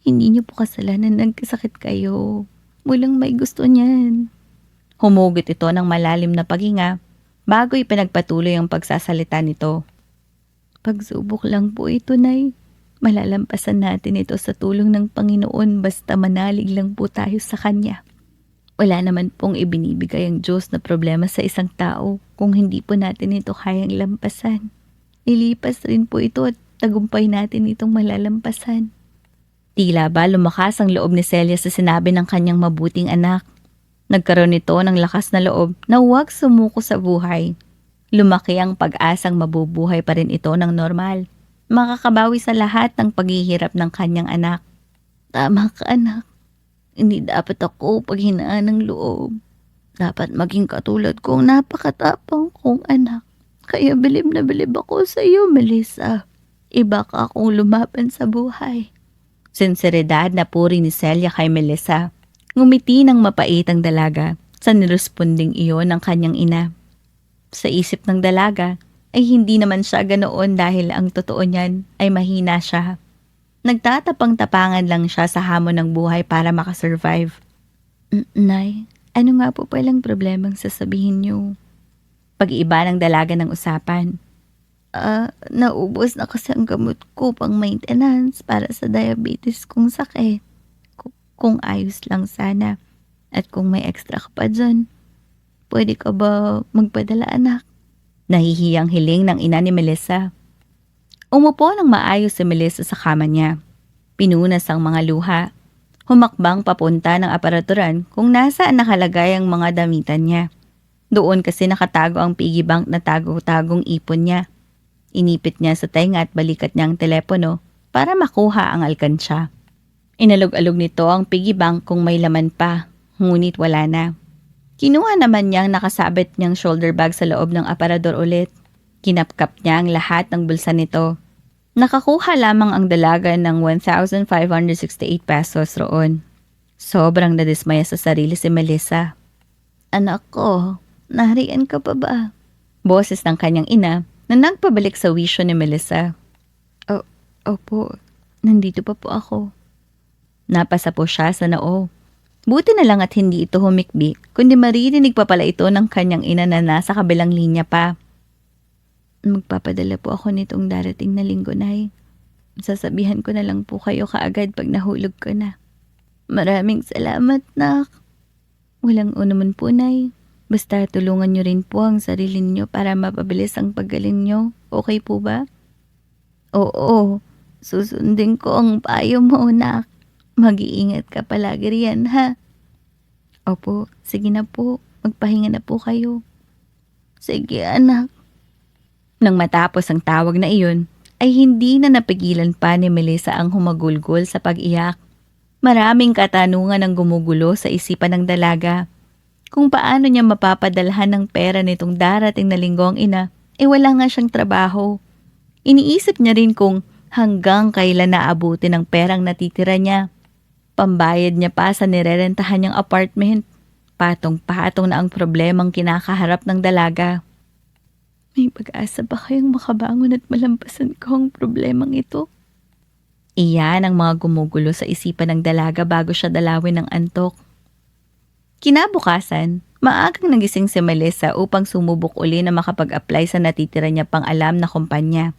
Hindi niyo po kasalanan nagkasakit kayo. Walang may gusto niyan. Humugot ito ng malalim na paghinga bago ipinagpatuloy ang pagsasalita nito. Pagsubok lang po ito, Nay. Malalampasan natin ito sa tulong ng Panginoon basta manalig lang po tayo sa Kanya. Wala naman pong ibinibigay ang Diyos na problema sa isang tao kung hindi po natin ito kayang lampasan. Ilipas rin po ito at tagumpay natin itong malalampasan. Tila ba lumakas ang loob ni Celia sa sinabi ng kanyang mabuting anak. Nagkaroon ito ng lakas na loob na huwag sumuko sa buhay. Lumaki ang pag-asang mabubuhay pa rin ito ng normal. Makakabawi sa lahat ng paghihirap ng kanyang anak. Tama ka, anak. Hindi dapat ako paghinaan ng loob. Dapat maging katulad kong napakatapang kong anak. Kaya bilib na bilib ako sa iyo, Melissa. Iba ka akong lumaban sa buhay. Sinseridad na puri ni Celia kay Melissa. Ngumiti ng mapait ang dalaga sa niresponding iyon ng kanyang ina. Sa isip ng dalaga ay hindi naman siya ganoon dahil ang totoo niyan ay mahina siya. Nagtatapang-tapangan lang siya sa hamon ng buhay para makasurvive. Nay, ano nga po palang problemang sasabihin niyo? Pag-iba ng dalaga ng usapan. Naubos na kasi ang gamot ko pang maintenance para sa diabetes kong sakit. Kung ayos lang sana at kung may extra ka pa dyan, pwede ka ba magpadala, anak? Nahihiyang hiling ng ina ni Melissa. Umupo ng maayos si Melissa sa kama niya. Pinunas ang mga luha. Humakbang papunta ng aparaturan kung nasaan nakalagay ang mga damitan niya. Doon kasi nakatago ang piggy bank na tago-tagong ipon niya. Inipit niya sa tenga at balikat niya ang telepono para makuha ang alkansya. Inalog-alog nito ang piggy bank kung may laman pa, ngunit wala na. Kinuha naman niyang nakasabit niyang shoulder bag sa loob ng aparador ulit. Kinapkap niya ang lahat ng bulsa nito. Nakakuha lamang ang dalaga ng 1,568 pesos roon. Sobrang nadismaya sa sarili si Melissa. Anak ko, naharian ka pa ba? Boses ng kanyang ina na nagpabalik sa wisyo ni Melissa. Opo, nandito pa po ako. Napasa po siya sa noo. Buti na lang at hindi ito humikbi, kundi maririnig pa pala ito ng kanyang ina na nasa kabilang linya pa. Magpapadala po ako nitong darating na linggo, Nay. Sasabihan ko na lang po kayo kaagad pag nahulog ko na. Maraming salamat, nak. Walang unaman po, Nay. Basta tulungan niyo rin po ang sarili niyo para mapabilis ang paggaling niyo. Okay po ba? Oo, susundin ko ang payo mo, nak. Mag-iingat ka palagi riyan, ha? Opo, sige na po. Magpahinga na po kayo. Sige, anak. Nang matapos ang tawag na iyon, ay hindi na napigilan pa ni Melissa ang humagulgol sa pag-iyak. Maraming katanungan ang gumugulo sa isipan ng dalaga. Kung paano niya mapapadalhan ng pera nitong darating na linggo ang ina, wala nga siyang trabaho. Iniisip niya rin kung hanggang kailan naabuti ng perang natitira niya. Pambayad niya pa sa nirerentahan niyang apartment. Patong-patong na ang problemang kinakaharap ng dalaga. May pag-asa ba kayong makabangon at malampasan ko ang problemang ito? Iyan ang mga gumugulo sa isipan ng dalaga bago siya dalawin ng antok. Kinabukasan, maagang nagising si Melissa upang sumubok uli na makapag-apply sa natitira niya pang alam na kumpanya.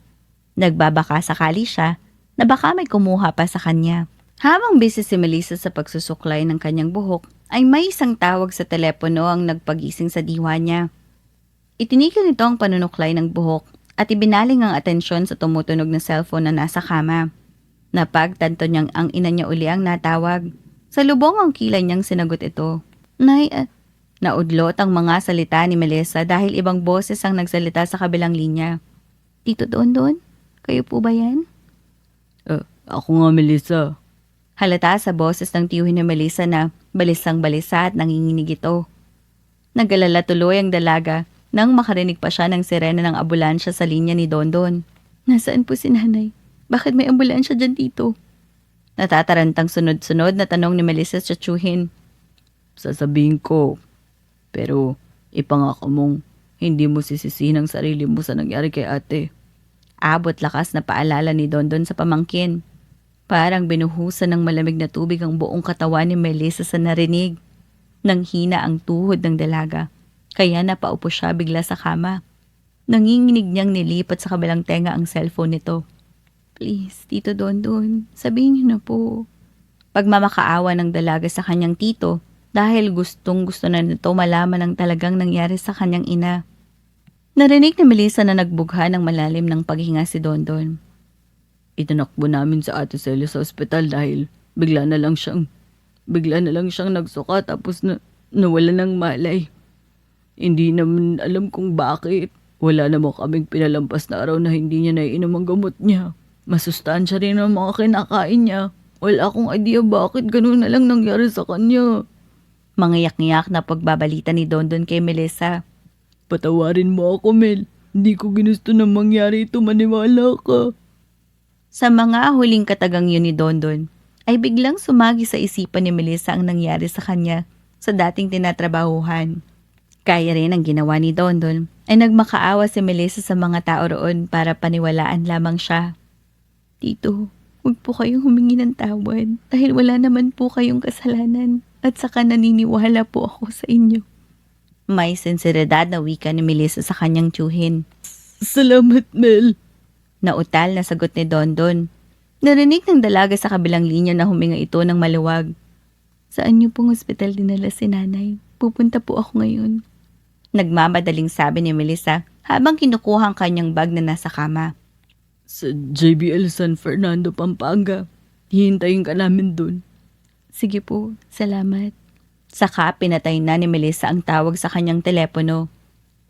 Nagbabaka sakali siya na baka may kumuha pa sa kanya. Habang busy si Melissa sa pagsusuklay ng kanyang buhok, ay may isang tawag sa telepono ang nagpagising sa diwa niya. Itinigil nito ang panunuklay ng buhok at ibinaling ang atensyon sa tumutunog na cellphone na nasa kama. Napagtanto niyang ang ina niya uli ang natawag. Sa lubong ang kilay niyang sinagot ito. Nay, naudlot ang mga salita ni Melissa dahil ibang boses ang nagsalita sa kabilang linya. Tito Dondon, kayo po ba yan? Ako nga, Melissa. Halata sa boses ng tiyuhin ni Melissa na balisang-balisa at nanginginig ito. Nag-alala tuloy ang dalaga nang makarinig pa siya ng sirena ng ambulansya sa linya ni Dondon. Nasaan po si nanay? Bakit may ambulansya dyan, tito? Natatarantang sunod-sunod na tanong ni Melissa sa tiyuhin. Sasabihin ko, pero ipangako mong hindi mo sisisihin ang sarili mo sa nangyari kay ate. Abot lakas na paalala ni Dondon sa pamangkin. Parang binuhusan ng malamig na tubig ang buong katawan ni Melissa sa narinig. Nang hina ang tuhod ng dalaga, kaya napaupo siya bigla sa kama. Nanginginig niyang nilipat sa kabilang tenga ang cellphone nito. Please, Tito Dondon, sabihin niyo na po. Pagmamakaawa ng dalaga sa kanyang tito dahil gustong-gusto na nito malaman ang talagang nangyari sa kanyang ina. Narinig ni Melissa na nagbugha ng malalim ng paghinga si Dondon. Itinakbo namin sa Ate Celia sa ospital dahil bigla na lang siyang nagsuka tapos nawala ng malay. Hindi naman alam kung bakit. Wala naman kaming pinalampas na araw na hindi niya naiinom ang gamot niya. Masustansya rin ang mga kinakain niya. Wala akong idea bakit ganun na lang nangyari sa kanya. Mangiyak-ngiyak na pagbabalita ni Dondon kay Melissa. Patawarin mo ako, Mel. Hindi ko ginusto na mangyari ito, maniwala ka. Sa mga huling katagang yun ni Dondon, ay biglang sumagi sa isipan ni Melissa ang nangyari sa kanya sa dating tinatrabahuhan. Kaya rin ang ginawa ni Dondon ay nagmakaawa si Melissa sa mga tao roon para paniwalaan lamang siya. Tito, huwag po kayong humingi ng tawad dahil wala naman po kayong kasalanan at saka naniniwala po ako sa inyo. May sinseridad na wika ni Melissa sa kanyang tiyuhin. Salamat, Mel. Nautal na sagot ni Dondon. Narinig ng dalaga sa kabilang linya na huminga ito ng maluwag. Saan niyo pong ospital dinala si nanay? Pupunta po ako ngayon. Nagmamadaling sabi ni Melissa habang kinukuha ang kanyang bag na nasa kama. Sa JBL San Fernando, Pampanga. Hihintayin ka namin dun. Sige po, salamat. Saka pinatay na ni Melissa ang tawag sa kanyang telepono.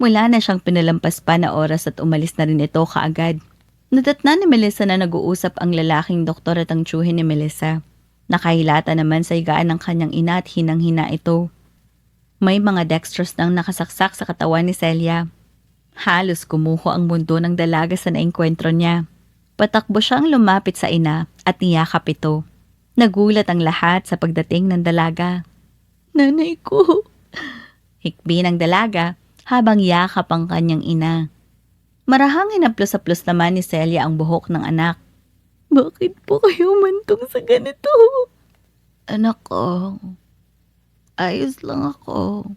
Wala na siyang pinalampas pa na oras at umalis na rin ito kaagad. Nadatna ni Melissa na nag-uusap ang lalaking doktor at ang tiyuhin ni Melissa. Nakahilata naman sa higaan ng kanyang ina at hinang-hina ito. May mga dextrose nang nakasaksak sa katawan ni Celia. Halos kumuho ang mundo ng dalaga sa naengkwentro niya. Patakbo siyang lumapit sa ina at niyakap ito. Nagulat ang lahat sa pagdating ng dalaga. Nanay ko. Hikbi ng dalaga habang yakap ang kanyang ina. Marahang hinaplos-aplos naman ni Celia ang buhok ng anak. Bakit po kayo mantong sa ganito? Anak ko, ayos lang ako.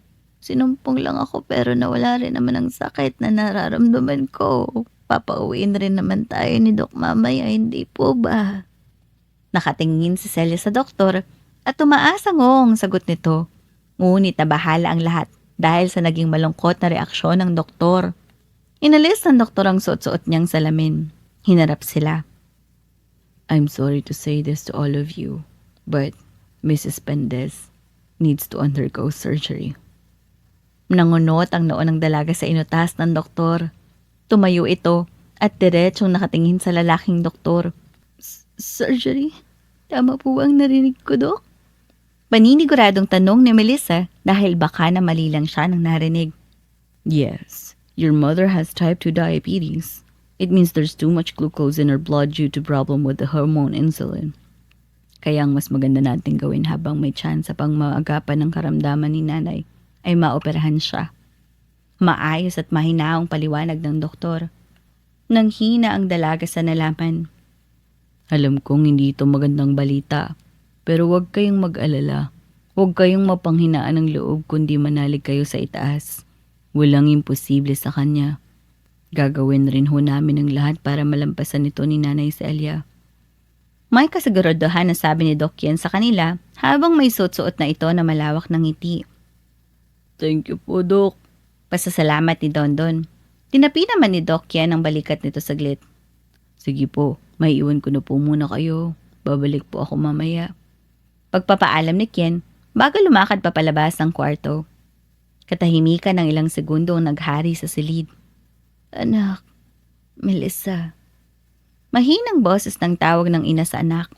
Sinumpong lang ako pero nawala rin naman ang sakit na nararamdaman ko. Papauwiin rin naman tayo ni Doc mamaya, hindi po ba? Nakatingin si Celia sa doktor at tumaas ang ngong sagot nito. Ngunit nabahala ang lahat dahil sa naging malungkot na reaksyon ng doktor. Inalis ng doktor ang suot-suot niyang salamin. Hinarap sila. I'm sorry to say this to all of you, but Mrs. Pendez needs to undergo surgery. Nangunot ang noo ng dalaga sa inutas ng doktor. Tumayo ito at diretsong nakatingin sa lalaking doktor. Surgery? Tama po ang narinig ko, Dok? Paniniguradong tanong ni Melissa dahil baka na mali lang siya nang narinig. Yes, your mother has type 2 diabetes. It means there's too much glucose in her blood due to problem with the hormone insulin. Kaya ang mas maganda nating gawin habang may chance pang maagapan ng karamdaman ni nanay ay maoperahan siya. Maayos at mahinaong paliwanag ng doktor. Nang hina ang dalaga sa nalaman. Alam kong hindi ito magandang balita, pero huwag kayong mag-alala. Huwag kayong mapanghinaan ng loob kundi manalig kayo sa itaas. Walang imposible sa kanya. Gagawin rin ho namin ang lahat para malampasan ito ni Nanay Celia. May kasiguraduhan na sabi ni Doc Yen sa kanila habang may suot-suot na ito na malawak ng ngiti. Thank you po, Doc. Pasasalamat ni Dondon. Tinapi naman ni Doc Yen ang balikat nito saglit. Sige po, may iwan ko na po muna kayo. Babalik po ako mamaya. Pagpapaalam ni Ken, bago lumakad papalabas ng kwarto. Katahimikan ng ilang segundo ang naghari sa silid. Anak, Melissa. Mahinang boses ng tawag ng ina sa anak.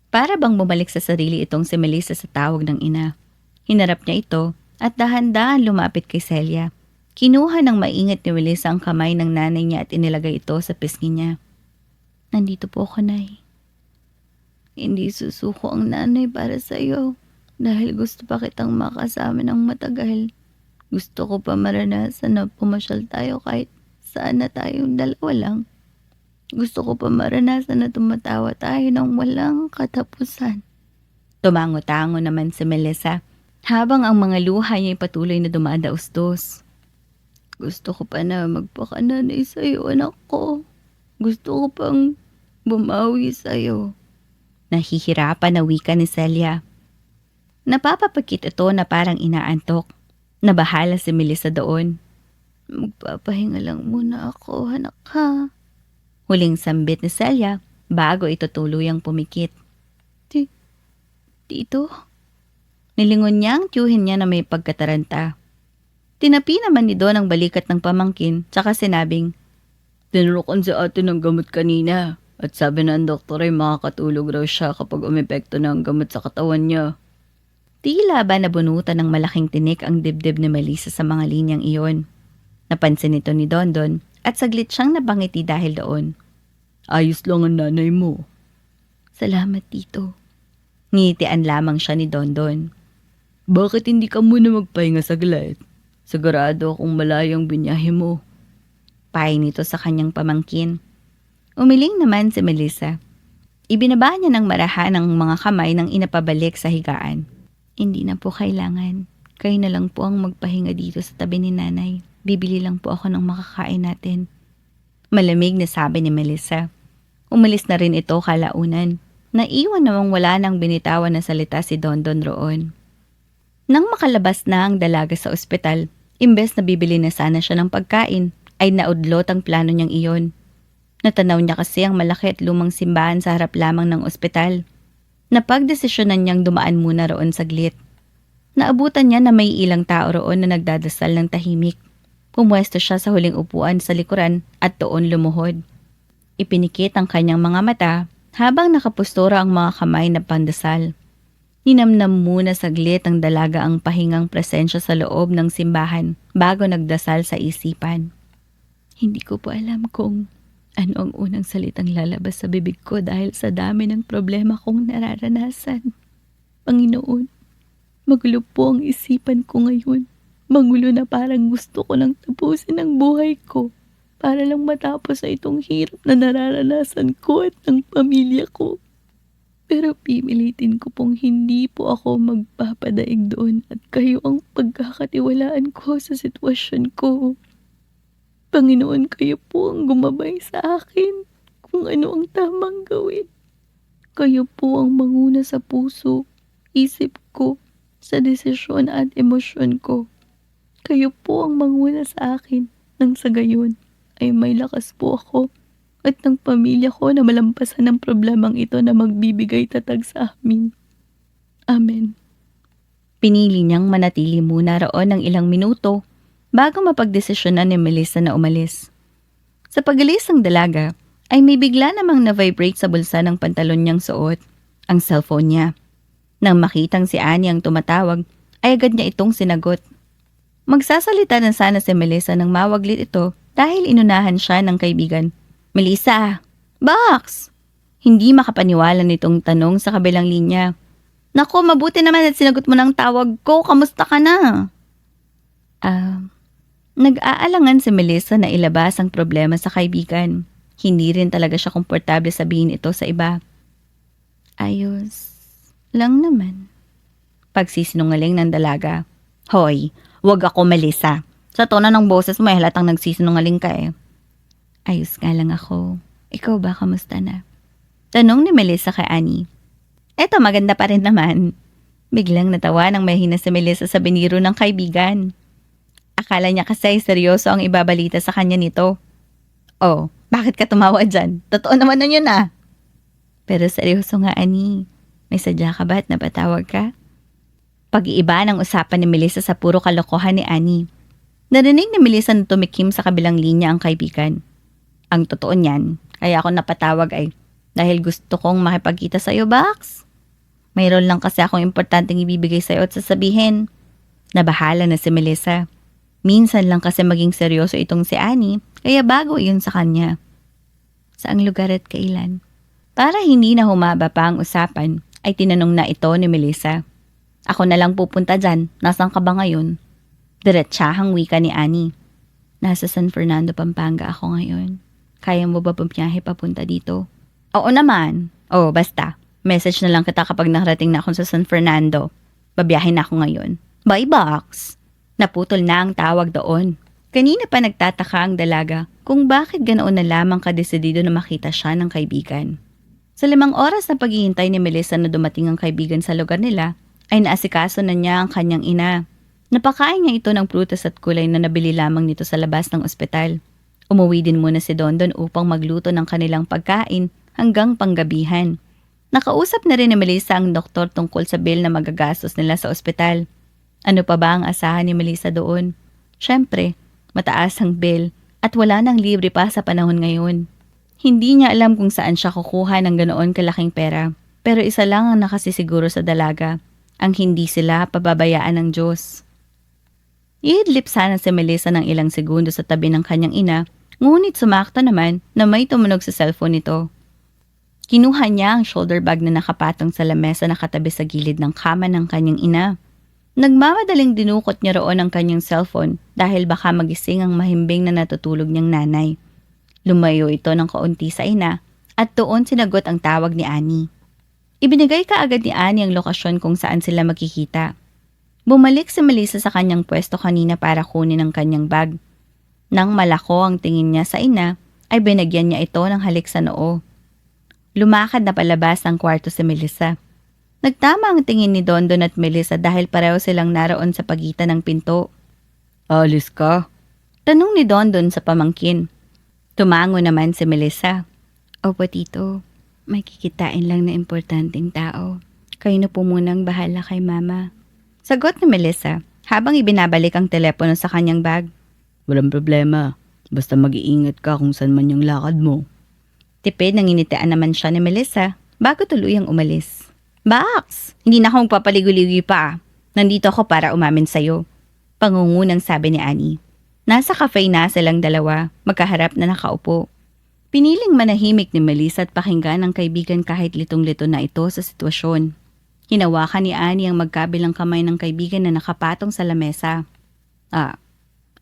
Para bang bumalik sa sarili itong si Melissa sa tawag ng ina. Hinarap niya ito at dahan-dahan lumapit kay Celia. Kinuha ng maingat ni Melissa ang kamay ng nanay niya at inilagay ito sa pisngi niya. Nandito po ako, Nay. Hindi susuko ang nanay para sa iyo dahil gusto pa kitang makasama ng matagal. Gusto ko pa maranasan na pumasyal tayo kahit saan na tayong dalawa lang. Gusto ko pa maranasan na tumatawa tayo ng walang katapusan. Tumango-tango naman si Melissa habang ang mga luha niya ay patuloy na dumadaos-dos. Gusto ko pa na magpakananay sa'yo, anak ko. Gusto ko pang bumawi sa'yo. Nahihirapan na wika ni Celia. Napapapakit ito na parang inaantok. Nabahala si Melissa doon. Magpapahinga lang muna ako, anak ha. Huling sambit ni Celia bago ito tuluyang pumikit. Tito? Nilingon niya ang tiyuhin niya na may pagkataranta. Tinapi naman ni Don ang balikat ng pamangkin tsaka sinabing, Tinurukan si ate ng gamot kanina at sabi ng doktor ay makakatulog raw siya kapag umepekto na ang gamot sa katawan niya. Tila ba nabunutan ng malaking tinik ang dibdib ni Melissa sa mga linyang iyon. Napansin ito ni Dondon at saglit siyang napangiti dahil doon. Ayos lang ang nanay mo. Salamat, tito. Ngitian lamang siya ni Dondon. Bakit hindi ka muna magpahinga saglit? Sigurado akong malayang binyahe mo. Payo nito sa kanyang pamangkin. Umiling naman si Melissa. Ibinaba niya ng marahan ang mga kamay nang inapabalik sa higaan. Hindi na po kailangan. Kayo na lang po ang magpahinga dito sa tabi ni nanay. Bibili lang po ako ng makakain natin. Malamig na sabi ni Melissa. Umalis na rin ito kalaunan. Naiwan namang wala nang binitawan na salita si Dondon roon. Nang makalabas na ang dalaga sa ospital, imbes na bibili na sana siya ng pagkain, ay naudlot ang plano niyang iyon. Natanaw niya kasi ang malaki at lumang simbahan sa harap lamang ng ospital. Napagdesisyonan niyang dumaan muna roon saglit. Naabutan niya na may ilang tao roon na nagdadasal ng tahimik. Pumwesto siya sa huling upuan sa likuran at doon lumuhod. Ipinikit ang kanyang mga mata habang nakapustura ang mga kamay na pandasal. Ninamnam muna saglit ang dalaga ang pahingang presensya sa loob ng simbahan bago nagdasal sa isipan. Hindi ko po alam kung ano ang unang salitang lalabas sa bibig ko dahil sa dami ng problema kong nararanasan. Panginoon, magulo po ang isipan ko ngayon. Magulo na parang gusto ko nang tapusin ang buhay ko para lang matapos sa itong hirap na nararanasan ko at ng pamilya ko. Pero pipilitin ko pong hindi po ako magpapadaig doon at kayo ang pagkakatiwalaan ko sa sitwasyon ko. Panginoon, kayo po ang gumabay sa akin kung ano ang tamang gawin. Kayo po ang manguna sa puso, isip ko, sa desisyon at emosyon ko. Kayo po ang manguna sa akin nang sa gayon ay may lakas po ako at ng pamilya ko na malampasan ang problemang ito na magbibigay tatag sa amin. Amen. Pinili niyang manatili muna roon ng ilang minuto bago mapagdesisyonan ni Melissa na umalis. Sa pag-alis ng dalaga, ay may bigla namang na-vibrate sa bulsa ng pantalon niyang suot, ang cellphone niya. Nang makitang si Annie ang tumatawag, ay agad niya itong sinagot. Magsasalita na sana si Melissa nang mawaglit ito dahil inunahan siya ng kaibigan. Melissa! Box! Hindi makapaniwala nitong tanong sa kabilang linya. Naku, mabuti naman at sinagot mo ng tawag ko. Kamusta ka na? Nag-aalangan si Melissa na ilabas ang problema sa kaibigan. Hindi rin talaga siya komportable sabihin ito sa iba. Ayos lang naman. Pagsisinungaling ng dalaga. Hoy, wag ako Melissa. Sa tono ng boses mo ay halatang nagsisinungaling ka eh. Ayos nga lang ako. Ikaw ba, kamusta na? Tanong ni Melissa kay Annie. Eto, maganda pa rin naman. Biglang natawa nang mahina si Melissa sa biniro ng kaibigan. Akala niya kasi seryoso ang ibabalita sa kanya nito. Oh, bakit ka tumawa dyan? Totoo naman na yun ah. Pero seryoso nga, Annie. May sadya ka ba at napatawag ka? Pag-iiba ng usapan ni Melissa sa puro kalokohan ni Annie. Narinig ni Melissa na tumikim sa kabilang linya ang kaibigan. Ang totoo niyan, kaya ako napatawag ay dahil gusto kong makipagkita sa'yo, Bax. Mayroon lang kasi akong importanteng ibibigay sa'yo at sasabihin. Nabahala na si Melissa. Minsan lang kasi maging seryoso itong si Annie, kaya bago iyon sa kanya. Saang lugar at kailan? Para hindi na humaba pa ang usapan, ay tinanong na ito ni Melissa. Ako na lang pupunta dyan, nasaan ka ba ngayon? Diretsahang wika ni Annie. Nasa San Fernando, Pampanga ako ngayon. Kaya mo ba bumiyahe papunta dito? Oo naman. Oh, basta. Message na lang kita kapag nakarating na ako sa San Fernando. Babiyahe na ako ngayon. Bye, Box! Naputol na ang tawag doon. Kanina pa nagtataka ang dalaga kung bakit ganoon na lamang kadesidido na makita siya ng kaibigan. Sa 5 oras na paghihintay ni Melissa na dumating ang kaibigan sa lugar nila, ay naasikaso na niya ang kanyang ina. Napakain niya ito ng prutas at kulay na nabili lamang nito sa labas ng ospital. Umuwi din muna si Dondon upang magluto ng kanilang pagkain hanggang panggabihan. Nakausap na rin ni Melissa ang doktor tungkol sa bill na magagastos nila sa ospital. Ano pa ba ang asahan ni Melissa doon? Siyempre, mataas ang bill at wala nang libre pa sa panahon ngayon. Hindi niya alam kung saan siya kukuha ng ganoon kalaking pera. Pero isa lang ang nakasisiguro sa dalaga, ang hindi sila pababayaan ng Diyos. Iidlip sana si Melissa ng ilang segundo sa tabi ng kanyang ina Ngunit sumakto naman na may tumunog sa cellphone nito. Kinuha niya ang shoulder bag na nakapatong sa lamesa na katabi sa gilid ng kama ng kanyang ina. Nagmamadaling dinukot niya roon ang kanyang cellphone dahil baka magising ang mahimbing na natutulog niyang nanay. Lumayo ito ng kaunti sa ina at doon sinagot ang tawag ni Annie. Ibinigay kaagad ni Annie ang lokasyon kung saan sila magkikita. Bumalik si Melissa sa kanyang pwesto kanina para kunin ang kanyang bag. Nang malako ang tingin niya sa ina, ay binagyan niya ito ng halik sa noo. Lumakad na palabas ng kwarto si Melissa. Nagtama ang tingin ni Dondon at Melissa dahil pareho silang naroon sa pagitan ng pinto. Alis ka? Tanong ni Dondon sa pamangkin. Tumango naman si Melissa. Opo tito, may kikitain lang na importanteng tao. Kayo na po munang bahala kay mama. Sagot ni Melissa habang ibinabalik ang telepono sa kanyang bag. Walang problema. Basta mag-iingat ka kung saan man yung lakad mo. Tipid nang initian naman siya ni Melissa bago tuluyang umalis. Bax! Hindi na ako magpapaligoy-ligoy pa. Nandito ako para umamin sa'yo. Pangungunang sabi ni Annie. Nasa cafe na silang dalawa, magkaharap na nakaupo. Piniling manahimik ni Melissa at pakinggan ang kaibigan kahit litong-lito na ito sa sitwasyon. Hinawakan ni Annie ang magkabilang kamay ng kaibigan na nakapatong sa lamesa.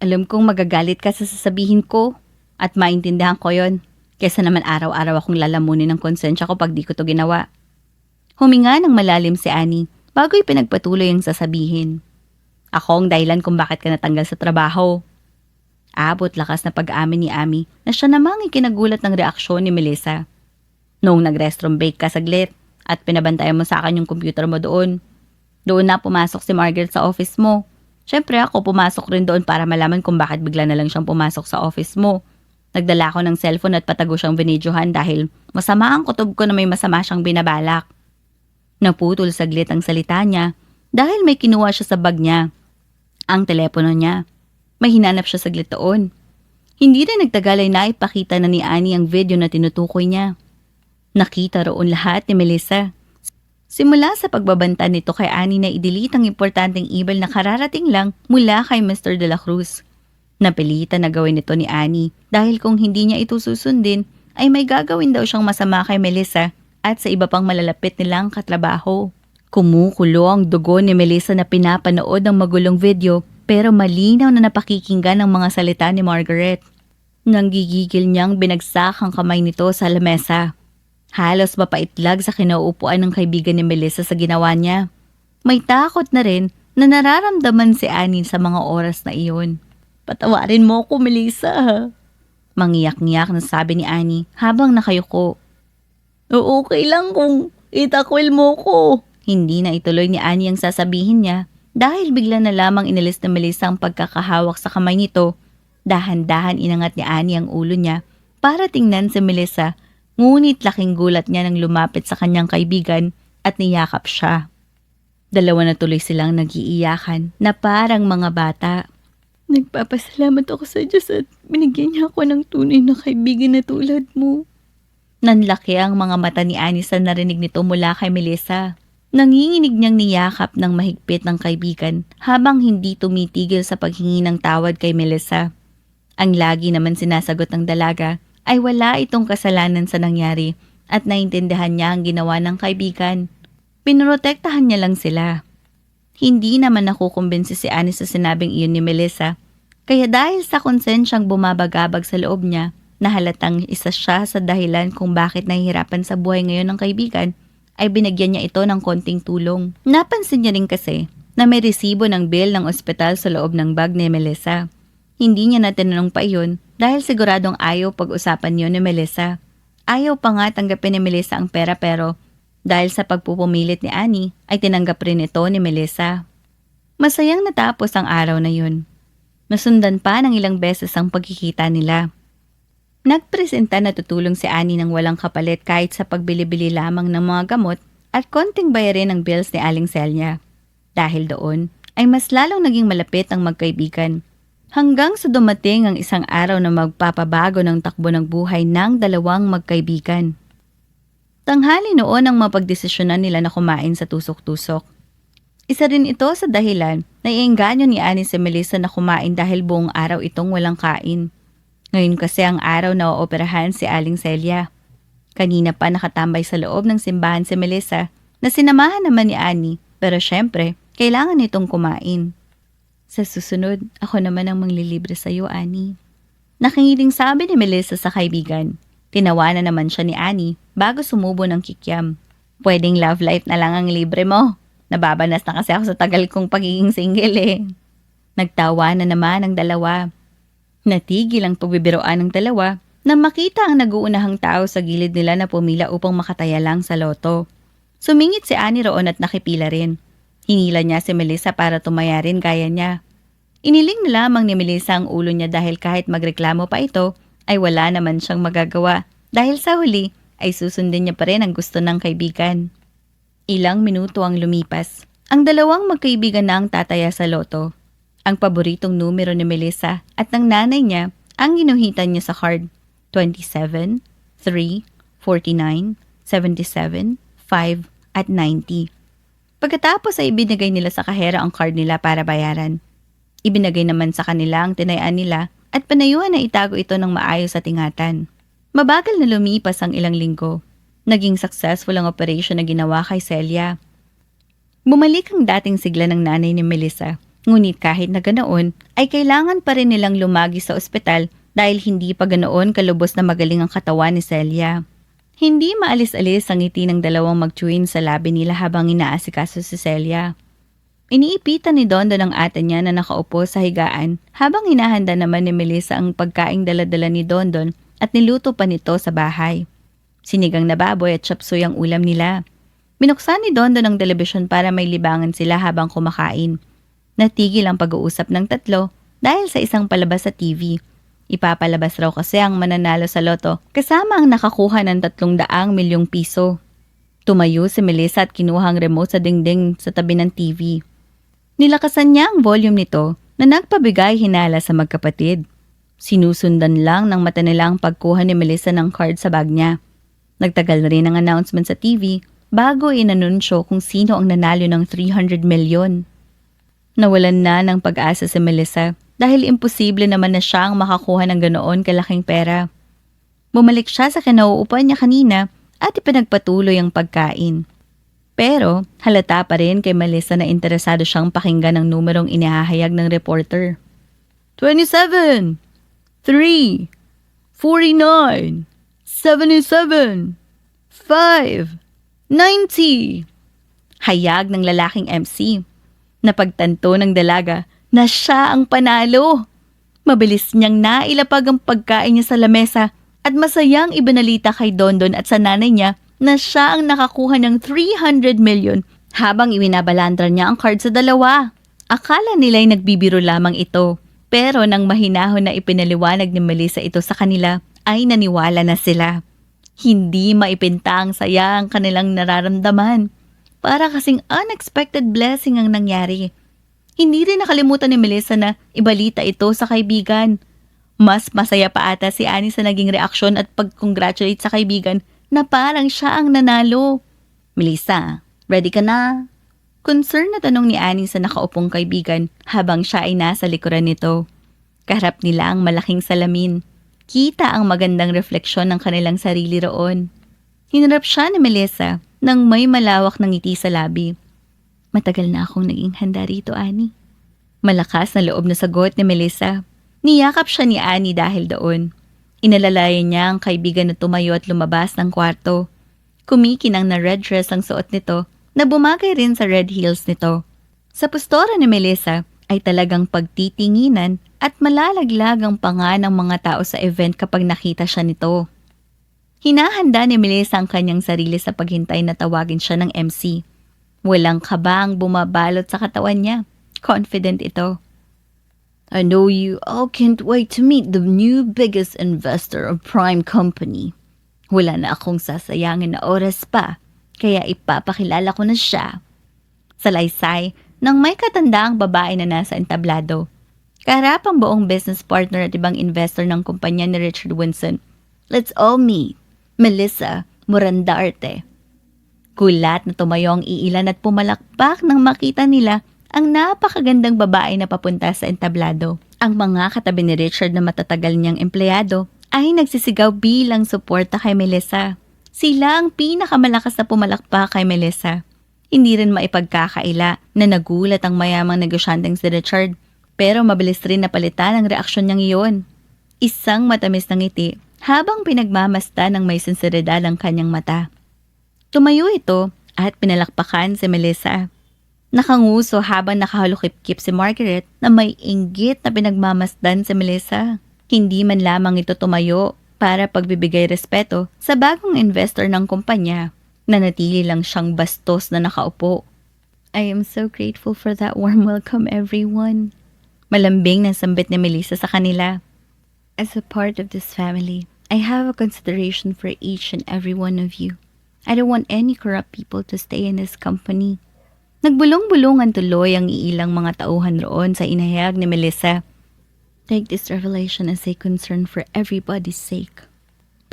Alam kong magagalit ka sa sasabihin ko at maintindihan ko yon. Kesa naman araw-araw akong lalamunin ng konsensya ko pag di ko to ginawa. Huminga ng malalim si Annie bago ipinagpatuloy ang sasabihin. Ako ang dahilan kung bakit ka natanggal sa trabaho. Abot lakas na pag-amin ni Ami na siya namang ikinagulat ng reaksyon ni Melissa. Noong nag-restroom break ka saglit at pinabantayan mo sa akin yung computer mo doon. Doon na pumasok si Margaret sa office mo. Siyempre ako pumasok rin doon para malaman kung bakit bigla na lang siyang pumasok sa office mo. Nagdala ko ng cellphone at patago siyang binidyohan dahil masama ang kutob ko na may masama siyang binabalak. Naputol saglit ang salita niya dahil may kinuha siya sa bag niya. Ang telepono niya. May hinanap siya saglit doon. Hindi rin nagtagal ay naipakita na ni Annie ang video na tinutukoy niya. Nakita roon lahat ni Melissa. Simula sa pagbabanta nito kay Annie na i-delete ang importanteng email na kararating lang mula kay Mr. De La Cruz. Napilitan na gawin ito ni Annie dahil kung hindi niya ito susundin ay may gagawin daw siyang masama kay Melissa at sa iba pang malalapit nilang katrabaho. Kumukulo ang dugo ni Melissa na pinapanood ang magulong video pero malinaw na napakikinggan ang mga salita ni Margaret. Nang gigigil niyang binagsak ang kamay nito sa lamesa. Halos mapaitlag sa kinauupuan ng kaibigan ni Melissa sa ginawa niya. May takot na rin na nararamdaman si Annie sa mga oras na iyon. Patawarin mo ko, Melissa. Mangiyak-ngiyak na sabi ni Annie habang nakayuko. Okay lang kung itakwil mo ko. Hindi na ituloy ni Annie ang sasabihin niya dahil bigla na lamang inalis ni Melissa ang pagkakahawak sa kamay nito. Dahan-dahan inangat ni Annie ang ulo niya para tingnan si Melissa. Ngunit laking gulat niya nang lumapit sa kanyang kaibigan at niyakap siya. Dalawa na tuloy silang nag-iiyakan na parang mga bata. Nagpapasalamat ako sa Diyos at binigyan niya ako ng tunay na kaibigan na tulad mo. Nanlaki ang mga mata ni Annie sa narinig nito mula kay Melissa. Nanginginig niyang niyakap ng mahigpit ng kaibigan habang hindi tumitigil sa paghingi ng tawad kay Melissa. Ang lagi naman sinasagot ng dalaga ay wala itong kasalanan sa nangyari at naintindihan niya ang ginawa ng kaibigan. Pinoprotektahan niya lang sila. Hindi naman nakukumbinsi si Annie sa sinabing iyon ni Melissa, kaya dahil sa konsensyang bumabagabag sa loob niya, nahalatang isa siya sa dahilan kung bakit nahihirapan sa buhay ngayon ng kaibigan, ay binagyan niya ito ng konting tulong. Napansin niya rin kasi na may resibo ng bill ng ospital sa loob ng bag ni Melissa. Hindi niya na tinanong pa iyon dahil siguradong ayaw pag-usapan yun ni Melissa. Ayaw pa nga tanggapin ni Melissa ang pera pero dahil sa pagpupumilit ni Annie ay tinanggap rin ito ni Melissa. Masayang natapos ang araw na yun. Nasundan pa ng ilang beses ang pagkikita nila. Nagpresenta na tutulong si Annie ng walang kapalit kahit sa pagbili-bili lamang ng mga gamot at konting bayarin ng bills ni Aling Celia. Dahil doon ay mas lalong naging malapit ang magkaibigan. Hanggang sa dumating ang isang araw na magpapabago ng takbo ng buhay ng dalawang magkaibigan. Tanghali noon ang mapagdesisyonan nila na kumain sa tusok-tusok. Isa rin ito sa dahilan na iengganyo ni Annie si Melissa na kumain dahil buong araw itong walang kain. Ngayon kasi ang araw na ooperahan si Aling Celia. Kanina pa nakatambay sa loob ng simbahan si Melissa na sinamahan naman ni Annie, pero syempre, kailangan nitong kumain. Sa susunod, ako naman ang manglilibre sa iyo, Annie. Nakingiling sabi ni Melissa sa kaibigan. Tinawanan naman siya ni Annie bago sumubo ng kikiam. Pwedeng love life na lang ang libre mo. Nababanas na kasi ako sa tagal kong pagiging single eh. Nagtawa na naman ang dalawa. Natigil ang pagbibiroan ng dalawa nang makita ang naguunahang tao sa gilid nila na pumila upang makataya lang sa loto. Sumingit si Annie roon at nakipila rin. Hinila niya si Melissa para tumaya rin gaya niya. Iniling na lamang ni Melissa ang ulo niya dahil kahit magreklamo pa ito, ay wala naman siyang magagawa dahil sa huli ay susundin niya pa rin ang gusto ng kaibigan. Ilang minuto ang lumipas. Ang dalawang magkaibigan na ang tataya sa loto. Ang paboritong numero ni Melissa at ng nanay niya ang ginuhitan niya sa card. 27, 3, 49, 77, 5 at 90. Pagkatapos ay ibinigay nila sa kahera ang card nila para bayaran. Ibinigay naman sa kanila ang tinayaan nila at panayuhan na itago ito ng maayos sa tingatan. Mabagal na lumipas ang ilang linggo. Naging successful ang operation na ginawa kay Celia. Bumalik ang dating sigla ng nanay ni Melissa. Ngunit kahit na ganoon, ay kailangan pa rin nilang lumagi sa ospital dahil hindi pa ganoon kalubos na magaling ang katawan ni Celia. Hindi maalis-alis ang ngiti ng dalawang mag-twin sa labi nila habang inaasikaso si Celia. Iniipitan ni Dondon ang ate niya na nakaupo sa higaan habang hinahanda naman ni Melissa ang pagkaing dala-dala ni Dondon at niluto pa nito sa bahay. Sinigang na baboy at chapsuy ang ulam nila. Binuksan ni Dondon ang telebisyon para may libangan sila habang kumakain. Natigil ang pag-uusap ng tatlo dahil sa isang palabas sa TV. Ipapalabas raw kasi ang mananalo sa loto kasama ang nakakuha ng 300 milyong piso. Tumayo si Melissa at kinuha ang remote sa dingding sa tabi ng TV. Nilakasan niya ang volume nito na nagpabigay hinala sa magkapatid. Sinusundan lang ng mata nila ang pagkuha ni Melissa ng card sa bag niya. Nagtagal na rin ang announcement sa TV bago inanunsyo kung sino ang nanalo ng 300 milyon. Nawalan na ng pag-asa si Melissa dahil imposible naman na siya ang makakuha ng ganoon kalaking pera. Bumalik siya sa kinauupuan niya kanina at ipinagpatuloy ang pagkain. Pero halata pa rin kay Melissa na interesado siyang pakinggan ang numerong inihahayag ng reporter. 27, 3, 49, 77, 5, 90. Hayag ng lalaking MC. Napagtanto ng dalaga na siya ang panalo. Mabilis niyang nailapag ang pagkain niya sa lamesa at masayang ibinalita kay Dondon at sa nanay niya na siya ang nakakuha ng 300 million habang iwinabalandra niya ang card sa dalawa. Akala nila'y nagbibiro lamang ito, pero nang mahinahon na ipinaliwanag ni Melissa ito sa kanila, ay naniwala na sila. Hindi maipinta ang saya ang kanilang nararamdaman. Para kasing unexpected blessing ang nangyari. Hindi rin nakalimutan ni Melissa na ibalita ito sa kaibigan. Mas masaya pa ata si Annie sa naging reaksyon at pag-congratulate sa kaibigan na parang siya ang nanalo. Melissa, ready ka na? Concern na tanong ni Annie sa nakaupong kaibigan habang siya ay nasa likuran nito. Kaharap nila ang malaking salamin. Kita ang magandang refleksyon ng kanilang sarili roon. Hinarap siya ni Melissa nang may malawak na ngiti sa labi. Matagal na akong naging handa rito, Annie. Malakas na loob na sagot ni Melissa. Niyakap siya ni Annie dahil doon. Inalalayan niya ang kaibigan na tumayo at lumabas ng kwarto. Kumikinang na red dress ang suot nito na bumagay rin sa red heels nito. Sa postura ni Melissa ay talagang pagtitinginan at malalaglag ang panga ng mga tao sa event kapag nakita siya nito. Hinahanda ni Melissa ang kanyang sarili sa paghintay na tawagin siya ng MC. Walang kaba ang bumabalot sa katawan niya. Confident ito. I know you all can't wait to meet the new biggest investor of Prime Company. Wala na akong sasayangin na oras pa, kaya ipapakilala ko na siya. Salaysay nang may katandaang babae na nasa entablado. Kaharap ang buong business partner at ibang investor ng kumpanya ni Richard Winson. Let's all meet Melissa Morandarte. Gulat na tumayo ang iilan at pumalakpak nang makita nila ang napakagandang babae na papunta sa entablado. Ang mga katabi ni Richard na matatagal niyang empleyado ay nagsisigaw bilang suporta kay Melissa. Sila ang pinakamalakas na pumalakpak kay Melissa. Hindi rin maipagkakaila na nagulat ang mayamang negosyanteng si Richard, pero mabilis rin napalitan ang reaksyon niyang iyon. Isang matamis na ngiti habang pinagmamasta ng may sinseridad ang kanyang mata. Tumayo ito at pinalakpakan si Melissa. Nakanguso habang nakahalukip-kip si Margaret na may inggit na pinagmamasdan si Melissa. Hindi man lamang ito tumayo para pagbibigay respeto sa bagong investor ng kumpanya. Nanatili lang siyang bastos na nakaupo. I am so grateful for that warm welcome, everyone. Malambing na sambit ni Melissa sa kanila. As a part of this family, I have a consideration for each and every one of you. I don't want any corrupt people to stay in this company. Nagbulong-bulungan tuloy ang iilang mga tauhan roon sa inahayag ni Melissa. Take this revelation as a concern for everybody's sake.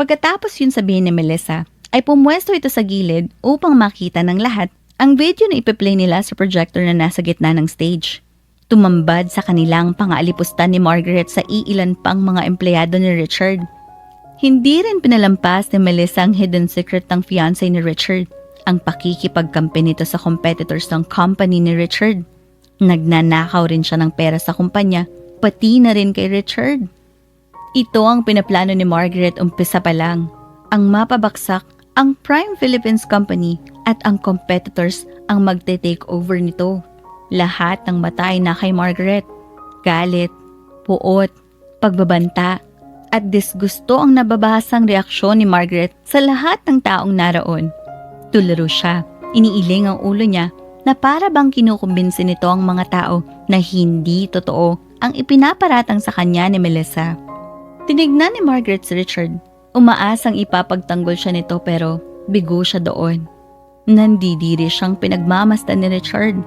Pagkatapos yun sabihin ni Melissa, ay pumwesto ito sa gilid upang makita ng lahat ang video na ipiplay nila sa projector na nasa gitna ng stage. Tumambad sa kanilang pangaalipusta ni Margaret sa iilan pang mga empleyado ni Richard. Hindi rin pinalampas ni Melissa ang hidden secret ng fiancé ni Richard, ang pakikipagkampi nito sa competitors ng company ni Richard. Nagnanakaw rin siya ng pera sa kumpanya, pati na rin kay Richard. Ito ang pinaplano ni Margaret umpisa pa lang. Ang mapabaksak ang Prime Philippines Company at ang competitors ang magte-take over nito. Lahat ng mata ay na kay Margaret. Galit, puot, pagbabanta, at disgusto ang nababahasang reaksyon ni Margaret sa lahat ng taong naroon. Tularo siya, iniiling ang ulo niya na para bang kinukumbinsi nito ang mga tao na hindi totoo ang ipinaparatang sa kanya ni Melissa. Tinignan ni Margaret si Richard. Umaasang ipapagtanggol siya nito pero bigo siya doon. Nandidiri siyang pinagmamasdan ni Richard.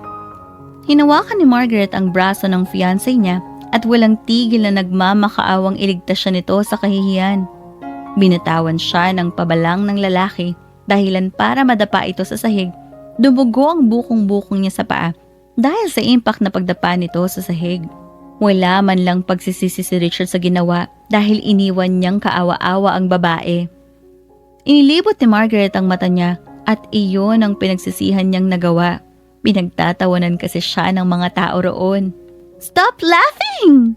Hinawakan ni Margaret ang braso ng fiancé niya at walang tigil na nagmamakaawang iligtas siya nito sa kahihiyan. Binatawan siya ng pabalang ng lalaki dahilan para madapa ito sa sahig. Dumugo ang bukong-bukong niya sa paa dahil sa impact na pagdapa nito sa sahig. Wala man lang pagsisisi si Richard sa ginawa dahil iniwan niyang kaawa-awa ang babae. Inilibot ni Margaret ang mata niya at iyon ang pinagsisihan niyang nagawa. Pinagtatawanan kasi siya ng mga tao roon. Stop laughing!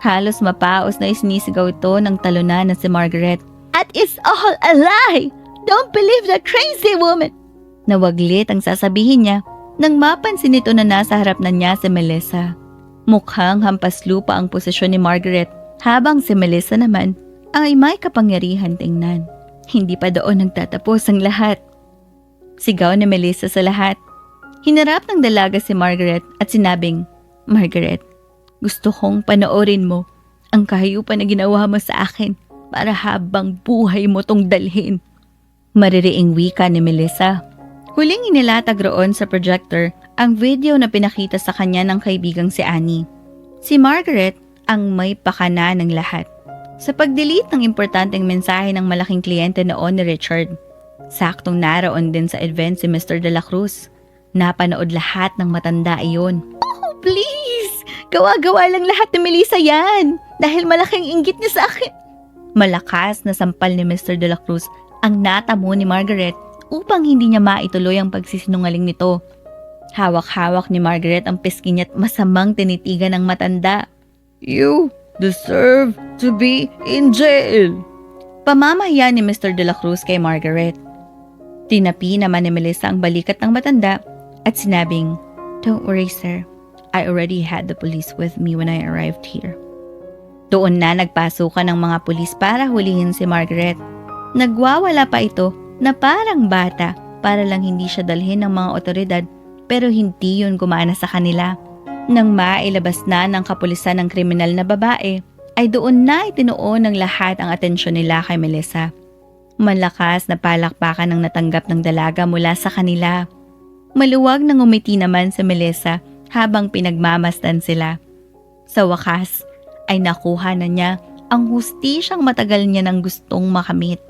Halos mapaos na isinisigaw ito ng talunan na si Margaret. At it's all a lie! Don't believe that crazy woman! Nawaglit ang sasabihin niya nang mapansin nito na nasa harap na niya si Melissa. Mukhang hampas lupa ang posisyon ni Margaret habang si Melissa naman ay may kapangyarihan tingnan. Hindi pa doon nagtatapos ang lahat. Sigaw ni Melissa sa lahat. Hinarap ng dalaga si Margaret at sinabing, Margaret, gusto kong panoorin mo ang kahayupan na ginawa mo sa akin para habang buhay mo tong dalhin. Maririing wika ni Melissa. Huling inilatag roon sa projector ang video na pinakita sa kanya ng kaibigang si Annie. Si Margaret ang may pakana ng lahat. Sa pag-delete ng importanteng mensahe ng malaking kliyente noon ni Richard. Saktong naroon din sa event si Mr. De La Cruz. Napanood lahat ng matanda iyon. Oh, please! Gawa-gawa lang lahat ni Melissa yan! Dahil malaking inggit niya sa akin. Malakas na sampal ni Mr. De La Cruz ang natamo ni Margaret upang hindi niya maituloy ang pagsisinungaling nito. Hawak-hawak ni Margaret ang pisngi niya at masamang tinitigan ng matanda. You deserve to be in jail! Pamamahiya ni Mr. De La Cruz kay Margaret. Tinapi naman ni Melissa ang balikat ng matanda at sinabing, Don't worry, sir. I already had the police with me when I arrived here. Doon na nagpasukan ng mga pulis para hulihin si Margaret. Nagwawala pa ito na parang bata para lang hindi siya dalhin ng mga otoridad pero hindi yun gumana sa kanila. Nang mailabas na ng kapulisan ng kriminal na babae, ay doon na itinuon ng lahat ang atensyon nila kay Melissa. Malakas na palakpakan ang natanggap ng dalaga mula sa kanila. Maluwag na ngumiti naman si Melissa habang pinagmamasdan sila. Sa wakas ay nakuha na niya ang hustisyang matagal niya nang gustong makamit.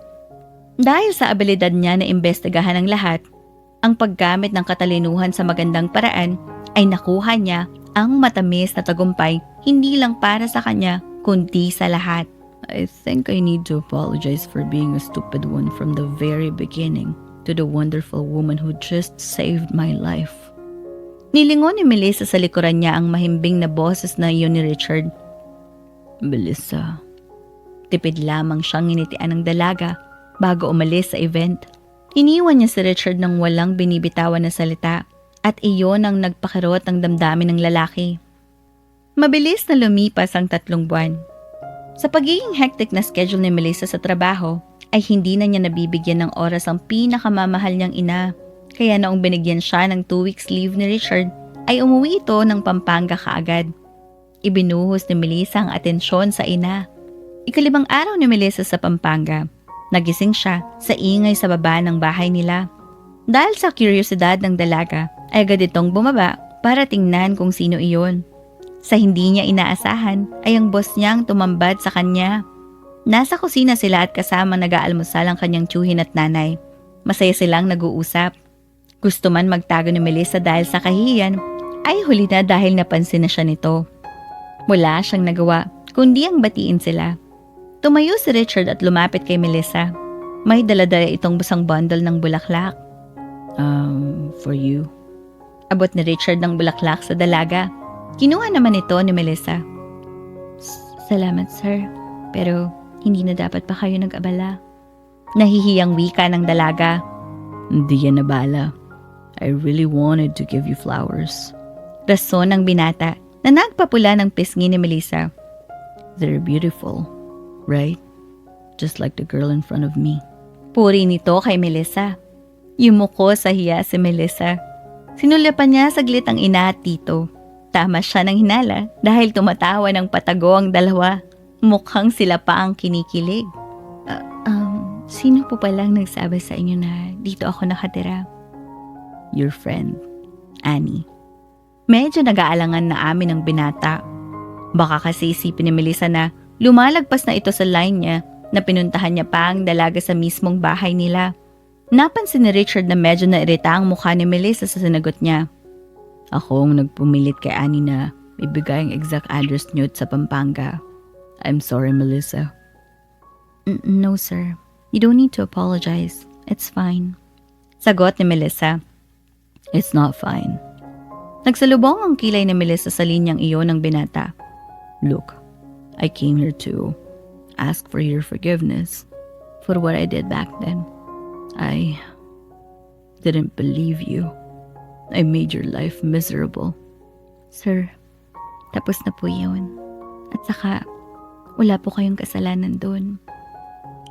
Dahil sa abilidad niya na imbestigahan ang lahat, ang paggamit ng katalinuhan sa magandang paraan ay nakuha niya Ang matamis na tagumpay, hindi lang para sa kanya, kundi sa lahat. I think I need to apologize for being a stupid one from the very beginning to the wonderful woman who just saved my life. Nilingon ni Melissa sa likuran niya ang mahimbing na boses na iyon ni Richard. Melissa. Tipid lamang siyang nginitian ng dalaga bago umalis sa event. Iniwan niya si Richard ng walang binibitawan na salita at iyon ang nagpakirot ng damdamin ng lalaki. Mabilis na lumipas ang 3 buwan. Sa pagiging hectic na schedule ni Melissa sa trabaho, ay hindi na niya nabibigyan ng oras ang pinakamamahal niyang ina. Kaya noong binigyan siya ng 2 weeks leave ni Richard, ay umuwi ito ng Pampanga kaagad. Ibinuhos ni Melissa ang atensyon sa ina. 5 araw ni Melissa sa Pampanga. Nagising siya sa ingay sa baba ng bahay nila. Dahil sa kuryosidad ng dalaga, ay agad itong bumaba para tingnan kung sino iyon. Sa hindi niya inaasahan, ay ang boss niyang tumambad sa kanya. Nasa kusina sila at kasama nag-aalmusal ang kanyang tiyuhin at nanay. Masaya silang nag-uusap. Gusto man magtago ni Melissa dahil sa kahihiyan, ay huli na dahil napansin na siya nito. Wala siyang nagawa, kundi ang batiin sila. Tumayo si Richard at lumapit kay Melissa. May dala-dala itong busang bundle ng bulaklak. For you. Abot ni Richard ng bulaklak sa dalaga. Kinuha naman ito ni Melissa. Salamat, sir. Pero hindi na dapat pa kayo nag-abala. Nahihiyang wika ng dalaga. Hindi yan nabala. I really wanted to give you flowers. Rason ng binata na nagpapula ng pisngi ni Melissa. They're beautiful, right? Just like the girl in front of me. Puri nito kay Melissa. Yumuko sa hiya si Melissa. Sinulapan niya saglit ang ina at tito. Tama siya ng hinala dahil tumatawa ng patago ang dalawa. Mukhang sila pa ang kinikilig. Sino po palang nagsabi sa inyo na dito ako nakatira? Your friend, Annie. Medyo nag-aalangan na amin ang binata. Baka kasi isipin ni Melissa na lumalagpas na ito sa line niya na pinuntahan niya pa ang dalaga sa mismong bahay nila. Napansin ni Richard na medyo nairita ang mukha ni Melissa sa sinagot niya. Ako ang nagpumilit kay Annie na ibigay ang exact address niyo sa Pampanga. I'm sorry, Melissa. No, sir. You don't need to apologize. It's fine. Sagot ni Melissa. It's not fine. Nagsalubong ang kilay ni Melissa sa linyang iyon ng binata. Look, I came here to ask for your forgiveness for what I did back then. I didn't believe you. I made your life miserable. Sir, tapos na po yun. At saka, wala po kayong kasalanan doon.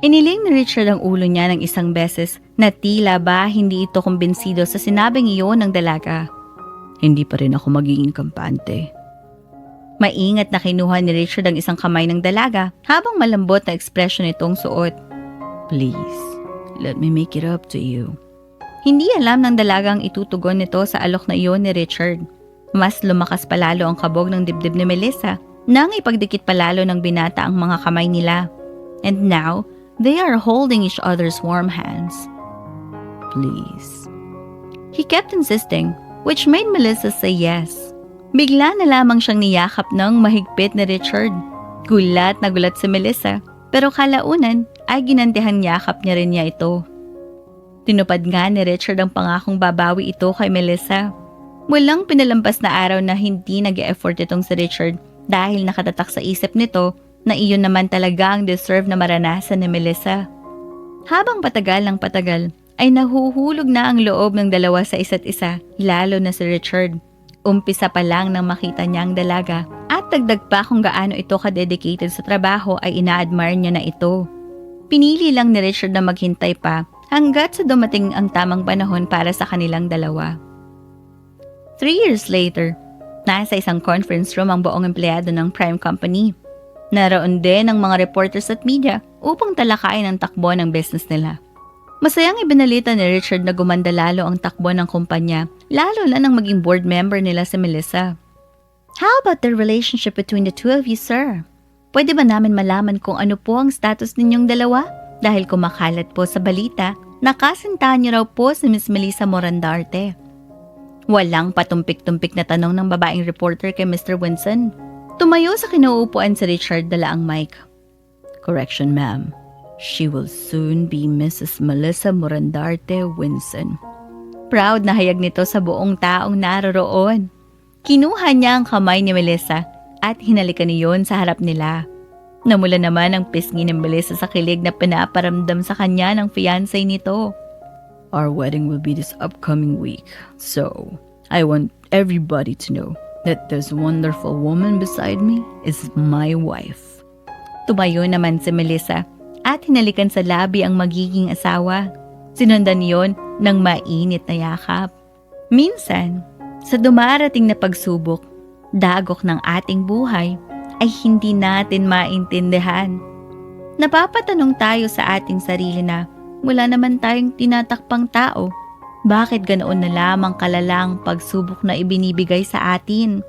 Iniling ni Richard ang ulo niya ng isang beses na tila ba hindi ito kumbinsido sa sinabing iyon ng dalaga. Hindi pa rin ako magiging kampante. Maingat na kinuha ni Richard ang isang kamay ng dalaga habang malambot na ekspresyon itong suot. Please, let me make it up to you. Hindi alam ng dalagang itutugon nito sa alok na iyon ni Richard. Mas lumakas palalo ang kabog ng dibdib ni Melissa nang ipagdikit palalo ng binata ang mga kamay nila. And now, they are holding each other's warm hands. Please. He kept insisting, which made Melissa say yes. Bigla na lamang siyang niyakap ng mahigpit ni Richard. Gulat na gulat si Melissa, pero kalaunan ay ginantihang yakap niya rin niya ito. Tinupad nga ni Richard ang pangakong babawi ito kay Melissa. Walang pinalampas na araw na hindi nag-e-effort itong si Richard dahil nakatatak sa isip nito na iyon naman talaga ang deserve na maranasan ni Melissa. Habang patagal ng patagal, ay nahuhulog na ang loob ng dalawa sa isa't isa, lalo na si Richard. Umpisa pa lang nang makita niya ang dalaga at dagdag pa kung gaano ito ka-dedicated sa trabaho ay ina-admire niya na ito. Pinili lang ni Richard na maghintay pa hanggat sa dumating ang tamang panahon para sa kanilang dalawa. 3 years later, nasa isang conference room ang buong empleyado ng Prime Company. Naroon din ang mga reporters at media upang talakayin ang takbo ng business nila. Masayang ibinalita ni Richard na gumanda lalo ang takbo ng kumpanya, lalo na nang maging board member nila si Melissa. How about the relationship between the two of you, sir? Pwede ba namin malaman kung ano po ang status ninyong dalawa? Dahil kumakalat po sa balita, nakasintahan niyo raw po si Miss Melissa Morandarte. Walang patumpik-tumpik na tanong ng babaeng reporter kay Mr. Winson. Tumayo sa kinauupuan si Richard, dala ang mic. Correction, ma'am. She will soon be Mrs. Melissa Morandarte Winson. Proud na hayag nito sa buong taong naroroon. Kinuha niya ang kamay ni Melissa at hinalikan niyon sa harap nila. Namula naman ang pisngi ng Melissa sa kilig na pinaparamdam sa kanya ng fiancé nito. Our wedding will be this upcoming week, so I want everybody to know that this wonderful woman beside me is my wife. Tumayo naman si Melissa at hinalikan sa labi ang magiging asawa. Sinundan niyon ng mainit na yakap. Minsan, sa dumarating na pagsubok, dagok ng ating buhay ay hindi natin maintindihan. Napapatanong tayo sa ating sarili na wala naman tayong tinatakpang tao. Bakit ganoon na lamang kalalang pagsubok na ibinibigay sa atin?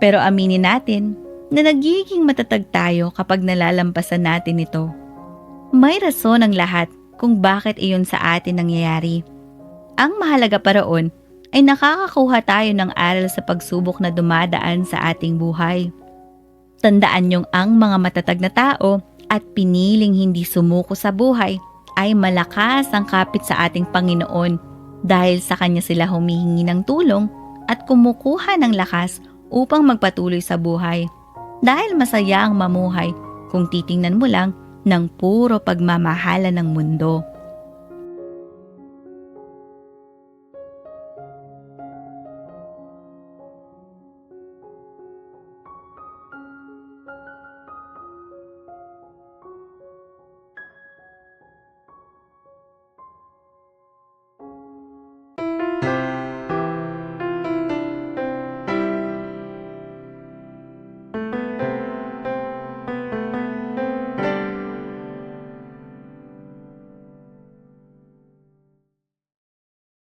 Pero aminin natin na nagiging matatag tayo kapag nalalampasan natin ito. May rason ang lahat kung bakit iyon sa atin nangyayari. Ang mahalaga pa roon ay nakakakuha tayo ng aral sa pagsubok na dumadaan sa ating buhay. Tandaan niyong ang mga matatag na tao at piniling hindi sumuko sa buhay ay malakas ang kapit sa ating Panginoon dahil sa Kanya sila humihingi ng tulong at kumukuha ng lakas upang magpatuloy sa buhay. Dahil masaya ang mamuhay kung titingnan mo lang ng puro pagmamahala ng mundo.